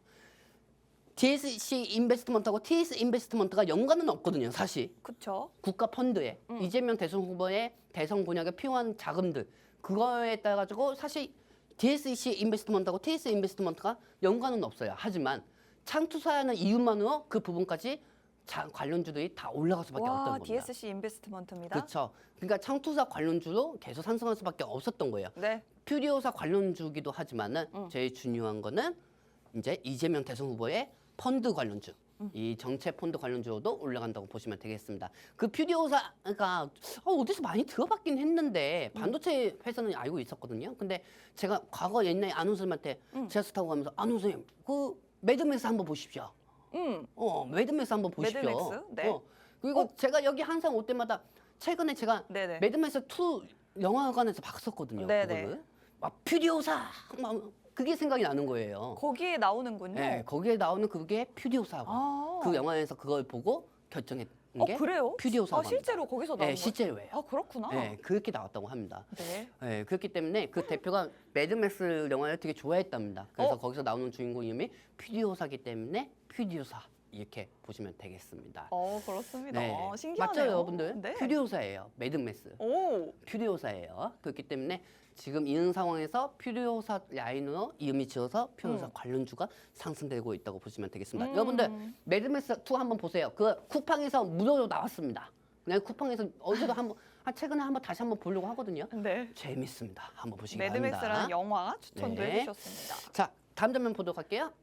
DSC 인베스트먼트하고 TS 인베스트먼트가 연관은 없거든요, 사실. 그렇죠. 국가 펀드에 이재명 대선 후보의 대선 공약에 필요한 자금들 그거에 따라 가지고 사실 DSC 인베스트먼트하고 TS 인베스트먼트가 연관은 없어요. 하지만 창투사하는 이유만으로 그 부분까지 관련주들이 다 올라갈 수밖에 없던 와, 겁니다. DSC 인베스트먼트입니다. 그렇죠. 그러니까 창투사 관련주로 계속 상승할 수밖에 없었던 거예요. 네. 퓨리오사 관련주기도 하지만은 제일 중요한 거는 이제 이재명 대선 후보의 펀드 관련주, 이 정책 펀드 관련주도 올라간다고 보시면 되겠습니다. 그 퓨리오사가 어디서 많이 들어봤긴 했는데 반도체 회사는 알고 있었거든요. 근데 제가 과거 옛날에 안훈 선생님한테 지하철 타고 가면서 안훈 선생님 그 매드맥스 한번 보십시오. 매드맥스 한번 보십시오. 매드맥스? 네. 그리고 제가 여기 항상 올 때마다 최근에 제가 네네. 매드맥스 2 영화관에서 봤었거든요. 네네. 그거를. 막 퓨리오사 막 그게 생각이 나는 거예요. 거기에 나오는군요. 네, 거기에 나오는 그게 퓨리오사고 아. 그 영화에서 그걸 보고 결정했던 게 그래요? 퓨리오사고 실제로 거기서 나온 네, 거예요? 실제로예요. 아, 그렇구나. 네, 그렇게 나왔다고 합니다. 네. 네, 그렇기 때문에 그 대표가 매드맥스 영화를 되게 좋아했답니다. 그래서 거기서 나오는 주인공 이름이 퓨리오사기 때문에 퓨리오사 이렇게 보시면 되겠습니다. 그렇습니다. 네, 신기하네요. 맞죠, 여러분들? 네. 퓨리오사예요, 매드맥스. 오. 퓨리오사예요. 그렇기 때문에 지금 이런 상황에서 퓨리오사 라인으로 이음이 지어서 퓨리오사 관련주가 상승되고 있다고 보시면 되겠습니다. 여러분들 매드맥스 2 한번 보세요. 그 쿠팡에서 무료로 나왔습니다. 그냥 쿠팡에서 어제도 최근에 다시 한번 보려고 하거든요. 네. 재밌습니다. 한번 보시기 바랍니다. 매드맥스라는 영화 추천도 네. 해주셨습니다. 자, 다음 장면 보도록 할게요.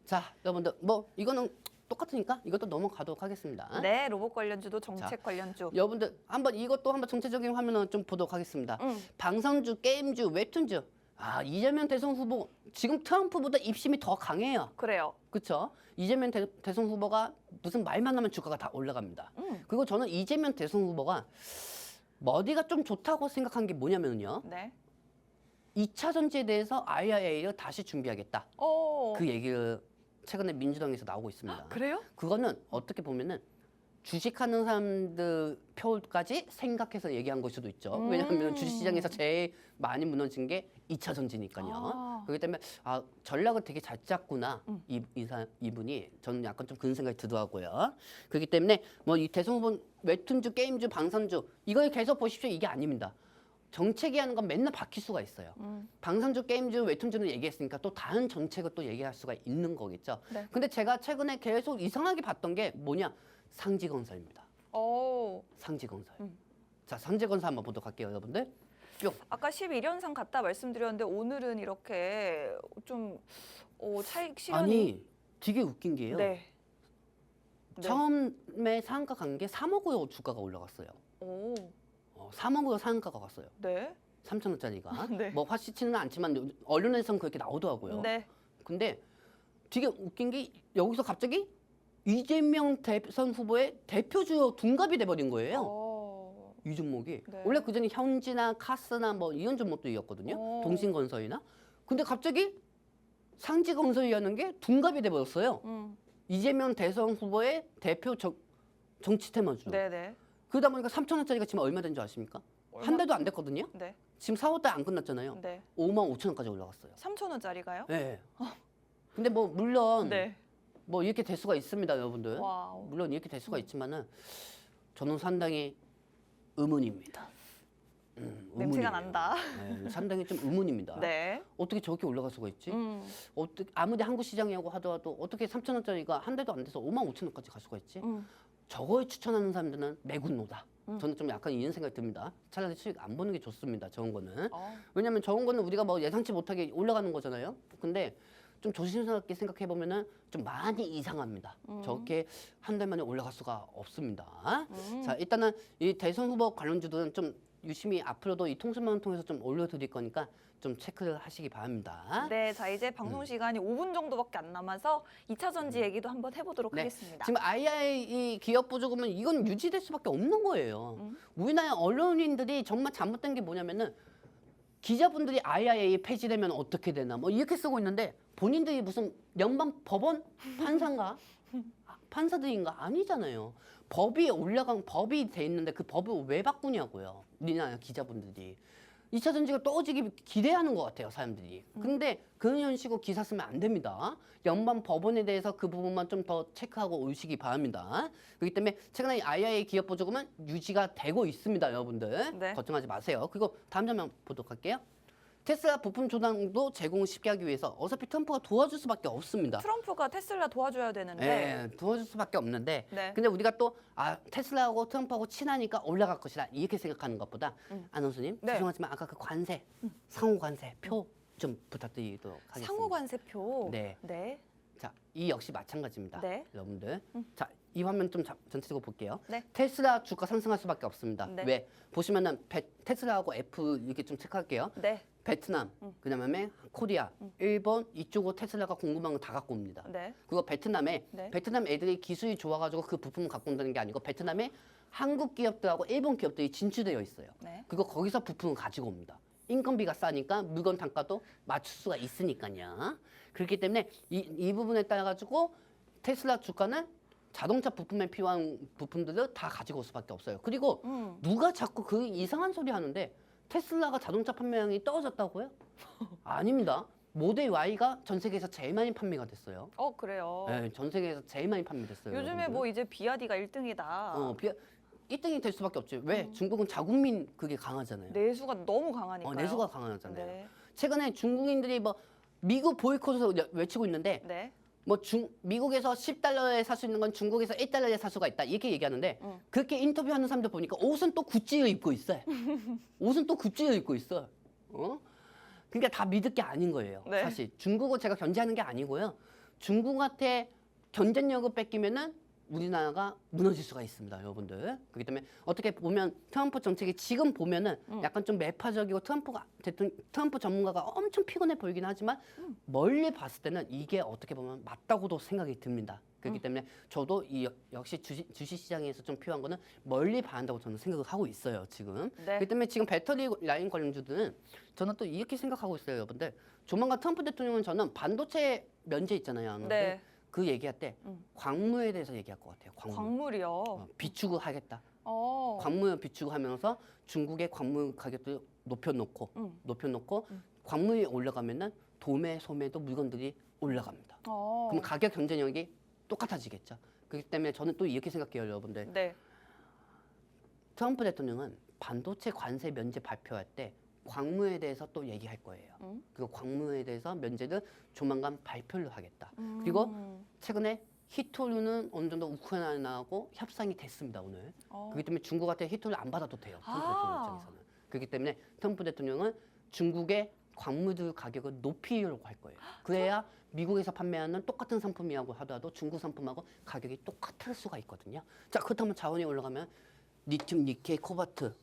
자, 여러분들 이거는 똑같으니까 이것도 넘어가도록 하겠습니다. 네, 로봇 관련주도 정책 관련주. 여러분들 이것도 한번 정체적인 화면을 좀 보도록 하겠습니다. 음. 방송주, 게임주, 웹툰주. 이재명 대선 후보 지금 트럼프보다 입심이 더 강해요. 그래요. 그렇죠? 이재명 대선 후보가 무슨 말만 하면 주가가 다 올라갑니다. 그리고 저는 이재명 대선 후보가 머리가 좀 좋다고 생각한 게 뭐냐면요. 네. 2차 전지에 대해서 IRA를 다시 준비하겠다. 그 얘기를 최근에 민주당에서 나오고 있습니다. 그래요? 그거는 어떻게 보면은 주식하는 사람들 표까지 생각해서 얘기한 걸 수도 있죠. 왜냐하면 주식시장에서 제일 많이 무너진 게 2차 전지니까요. 그렇기 때문에 전략을 되게 잘 짰구나. 이분이 저는 약간 좀 그런 생각이 들더라고요. 그렇기 때문에 이 대선 후보 웹툰주, 게임주, 방산주 이걸 계속 보십시오. 이게 아닙니다. 정책이 하는 건 맨날 바뀔 수가 있어요. 방산주, 게임주, 웹툰주는 얘기했으니까 또 다른 정책을 또 얘기할 수가 있는 거겠죠. 네. 근데 제가 최근에 계속 이상하게 봤던 게 뭐냐? 상지건설입니다. 상지건설. 자, 상지건설 한번 보도록 할게요, 여러분들. 뿅. 아까 11연상 같다 말씀드렸는데 오늘은 이렇게 좀 차익 실현이. 아니, 되게 웃긴 게요. 네. 처음에 상한가 간 게 3억으로 주가가 올라갔어요. 3억으로 상한가가 갔어요. 네. 3,000원짜리가. 네. 뭐 화시치는 않지만 언론에서는 그렇게 나오더라고요. 네. 근데 되게 웃긴 게 여기서 갑자기 이재명 대선 후보의 대표주요 둔갑이 돼버린 거예요. 이 종목이. 네. 원래 그전에 현지나 카스나 이런 종목도 이었거든요. 동신건설이나. 근데 갑자기 상지건설이라는 게 둔갑이 돼버렸어요. 이재명 대선 후보의 대표 정치 테마주. 네네. 그러다 보니까 3,000원짜리가 지금 얼마 된 줄 아십니까? 한 달도 안 됐거든요. 네. 지금 4월달 안 끝났잖아요. 네. 55,000원까지 올라갔어요. 3,000원짜리가요? 네. 근데 물론 네. 이렇게 될 수가 있습니다, 여러분들. 와우. 물론 이렇게 될 수가 있지만은 저는 상당히 의문입니다. 냄새가 난다. 네, 상당히 좀 의문입니다. 네. 어떻게 저렇게 올라갈 수가 있지? 어떻게 아무리 한국 시장이라고 하더라도 어떻게 3,000원짜리가 한 달도 안 돼서 55,000원까지 갈 수가 있지? 저걸 추천하는 사람들은 매군노다. 저는 좀 약간 이런 생각이 듭니다. 차라리 수익 안 보는 게 좋습니다. 저런 거는. 왜냐하면 저런 거는 우리가 예상치 못하게 올라가는 거잖아요. 근데 좀 조심스럽게 생각해 보면은 좀 많이 이상합니다. 저렇게 한 달 만에 올라갈 수가 없습니다. 자, 일단은 이 대선 후보 관련주들은 좀 유심히 앞으로도 이 통신망을 통해서 좀 올려드릴 거니까 좀 체크를 하시기 바랍니다. 네, 자 이제 방송 시간이 5분 정도밖에 안 남아서 2차 전지 얘기도 한번 해보도록 네, 하겠습니다. 지금 IIA 기업 보조금은 이건 유지될 수밖에 없는 거예요. 우리나라 언론인들이 정말 잘못된 게 뭐냐면은 기자분들이 IIA 폐지되면 어떻게 되나 뭐 이렇게 쓰고 있는데 본인들이 무슨 연방 법원 판사인가 판사들인가 아니잖아요. 법이 돼 있는데 그 법을 왜 바꾸냐고요. 우리나라 기자분들이. 2차 전지가 떨어지기 기대하는 것 같아요, 사람들이. 근데 그런 식으로 기사 쓰면 안 됩니다. 연방 법원에 대해서 그 부분만 좀 더 체크하고 오시기 바랍니다. 그렇기 때문에 최근에 IIA 기업 보조금은 유지가 되고 있습니다, 여러분들. 네. 걱정하지 마세요. 그리고 다음 장면 보도록 할게요. 테슬라 부품 조달도 제공을 쉽게 하기 위해서 어차피 트럼프가 도와줄 수밖에 없습니다. 트럼프가 테슬라 도와줘야 되는데 네, 도와줄 수밖에 없는데 네. 근데 우리가 또 테슬라하고 트럼프하고 친하니까 올라갈 것이다 이렇게 생각하는 것보다 안원수님 네. 죄송하지만 아까 그 관세 상호 관세 표 좀 부탁드리도록 하겠습니다. 상호관세표. 네. 네. 자, 이 역시 마찬가지입니다. 네. 여러분들. 자, 이 화면 좀 전체적으로 볼게요. 네. 테슬라 주가 상승할 수밖에 없습니다. 네. 왜? 보시면은 테슬라하고 F 이렇게 좀 체크할게요. 네. 베트남, 그다음에 코리아, 일본 이쪽으로 테슬라가 궁금한 거 다 갖고 옵니다. 네. 그거 베트남에 네. 베트남 애들이 기술이 좋아가지고 그 부품을 갖고 온다는 게 아니고 베트남에 한국 기업들하고 일본 기업들이 진출되어 있어요. 네. 그거 거기서 부품을 가지고 옵니다. 인건비가 싸니까 물건 단가도 맞출 수가 있으니까요. 그렇기 때문에 이 부분에 따라 가지고 테슬라 주가는 자동차 부품에 필요한 부품들을 다 가지고 올 수밖에 없어요. 그리고 누가 자꾸 그 이상한 소리 하는데 테슬라가 자동차 판매량이 떨어졌다고요? 아닙니다. 모델 Y가 전 세계에서 제일 많이 판매가 됐어요. 그래요. 네, 전 세계에서 제일 많이 판매됐어요. 요즘에 여러분들. 뭐 이제 비아디가 1등이다. 1등이 될 수밖에 없죠. 왜? 중국은 자국민 그게 강하잖아요. 내수가 너무 강하니까요. 내수가 강하잖아요. 네. 최근에 중국인들이 뭐 미국 보이콧을 외치고 있는데 네. 뭐 미국에서 10달러에 살 수 있는 건 중국에서 1달러에 살 수가 있다 이렇게 얘기하는데 그렇게 인터뷰하는 사람들 보니까 옷은 또 구찌를 입고 있어요. 옷은 또 구찌를 입고 있어. 그러니까 다 믿을 게 아닌 거예요. 네. 사실 중국을 제가 견제하는 게 아니고요. 중국한테 경쟁력을 뺏기면은 우리나라가 무너질 수가 있습니다, 여러분들. 그렇기 때문에 어떻게 보면 트럼프 정책이 지금 보면은 약간 좀 매파적이고 트럼프 전문가가 엄청 피곤해 보이긴 하지만 멀리 봤을 때는 이게 어떻게 보면 맞다고도 생각이 듭니다. 그렇기 때문에 저도 역시 주식 시장에서 좀 필요한 거는 멀리 봐야 한다고 저는 생각을 하고 있어요, 지금. 네. 그렇기 때문에 지금 배터리 라인 관련주들은 저는 또 이렇게 생각하고 있어요, 여러분들. 조만간 트럼프 대통령은 저는 반도체 면제 있잖아요. 네. 그 얘기할 때 광무에 대해서 얘기할 것 같아요. 광물이요. 비축을 하겠다. 어. 광무를 비축하면서 중국의 광물 가격도 높여놓고 광물이 올라가면은 도매, 소매도 물건들이 올라갑니다. 그럼 가격 경쟁력이 똑같아지겠죠. 그렇기 때문에 저는 또 이렇게 생각해요, 여러분들. 네. 트럼프 대통령은 반도체 관세 면제 발표할 때 광무에 대해서 또 얘기할 거예요. 그리고 광무에 대해서 면제를 조만간 발표를 하겠다. 그리고 최근에 히토류는 어느 정도 우크라이나하고 협상이 됐습니다, 오늘. 그렇기 때문에 중국한테 히토를 안 받아도 돼요, 트럼프 대통령 입장에서는. 그렇기 때문에 트럼프 대통령은 중국의 광물들 가격을 높이려고 할 거예요. 그래야 미국에서 판매하는 똑같은 상품이라고 하더라도 중국 상품하고 가격이 똑같을 수가 있거든요. 자, 그렇다면 자원이 올라가면 리튬, 니켈, 코발트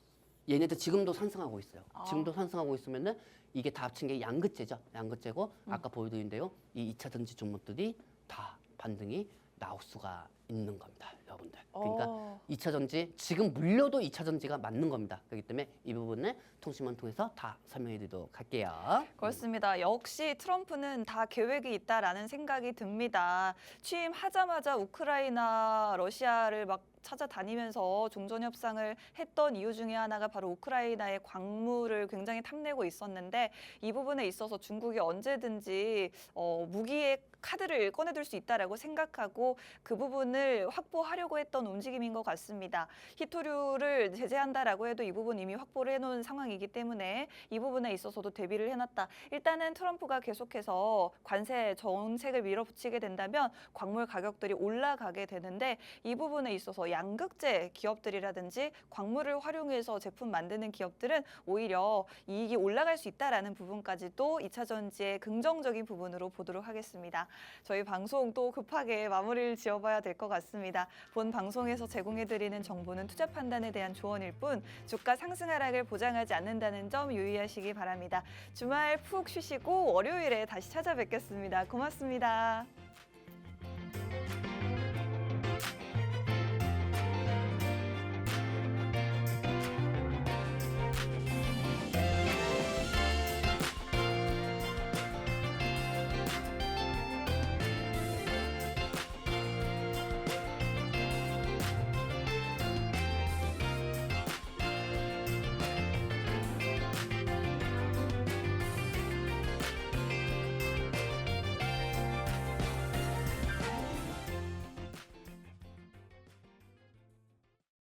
얘네들 지금도 상승하고 있어요. 지금도 상승하고 있으면은 이게 다 합친 게 양극재죠. 양극재고 아까 보여드린대요. 이 2차 전지 종목들이 다 반등이 나올 수가 있는 겁니다, 여러분들. 그러니까 2차 전지 지금 물려도 2차 전지가 맞는 겁니다. 그렇기 때문에 이 부분을 통신만 통해서 다 설명해드리도록 할게요. 그렇습니다. 역시 트럼프는 다 계획이 있다라는 생각이 듭니다. 취임하자마자 우크라이나, 러시아를 막 찾아다니면서 종전 협상을 했던 이유 중에 하나가 바로 우크라이나의 광물을 굉장히 탐내고 있었는데 이 부분에 있어서 중국이 언제든지 무기의 카드를 꺼내들 수 있다라고 생각하고 그 부분을 확보하려고 했던 움직임인 것 같습니다. 히토류를 제재한다라고 해도 이 부분 이미 확보를 해놓은 상황이기 때문에 이 부분에 있어서도 대비를 해놨다. 일단은 트럼프가 계속해서 관세 정책을 밀어붙이게 된다면 광물 가격들이 올라가게 되는데 이 부분에 있어서 양극재 기업들이라든지 광물을 활용해서 제품 만드는 기업들은 오히려 이익이 올라갈 수 있다라는 부분까지도 2차 전지의 긍정적인 부분으로 보도록 하겠습니다. 저희 방송 또 급하게 마무리를 지어봐야 될 것 같습니다. 본 방송에서 제공해드리는 정보는 투자 판단에 대한 조언일 뿐 주가 상승 하락을 보장하지 않는다는 점 유의하시기 바랍니다. 주말 푹 쉬시고 월요일에 다시 찾아뵙겠습니다. 고맙습니다.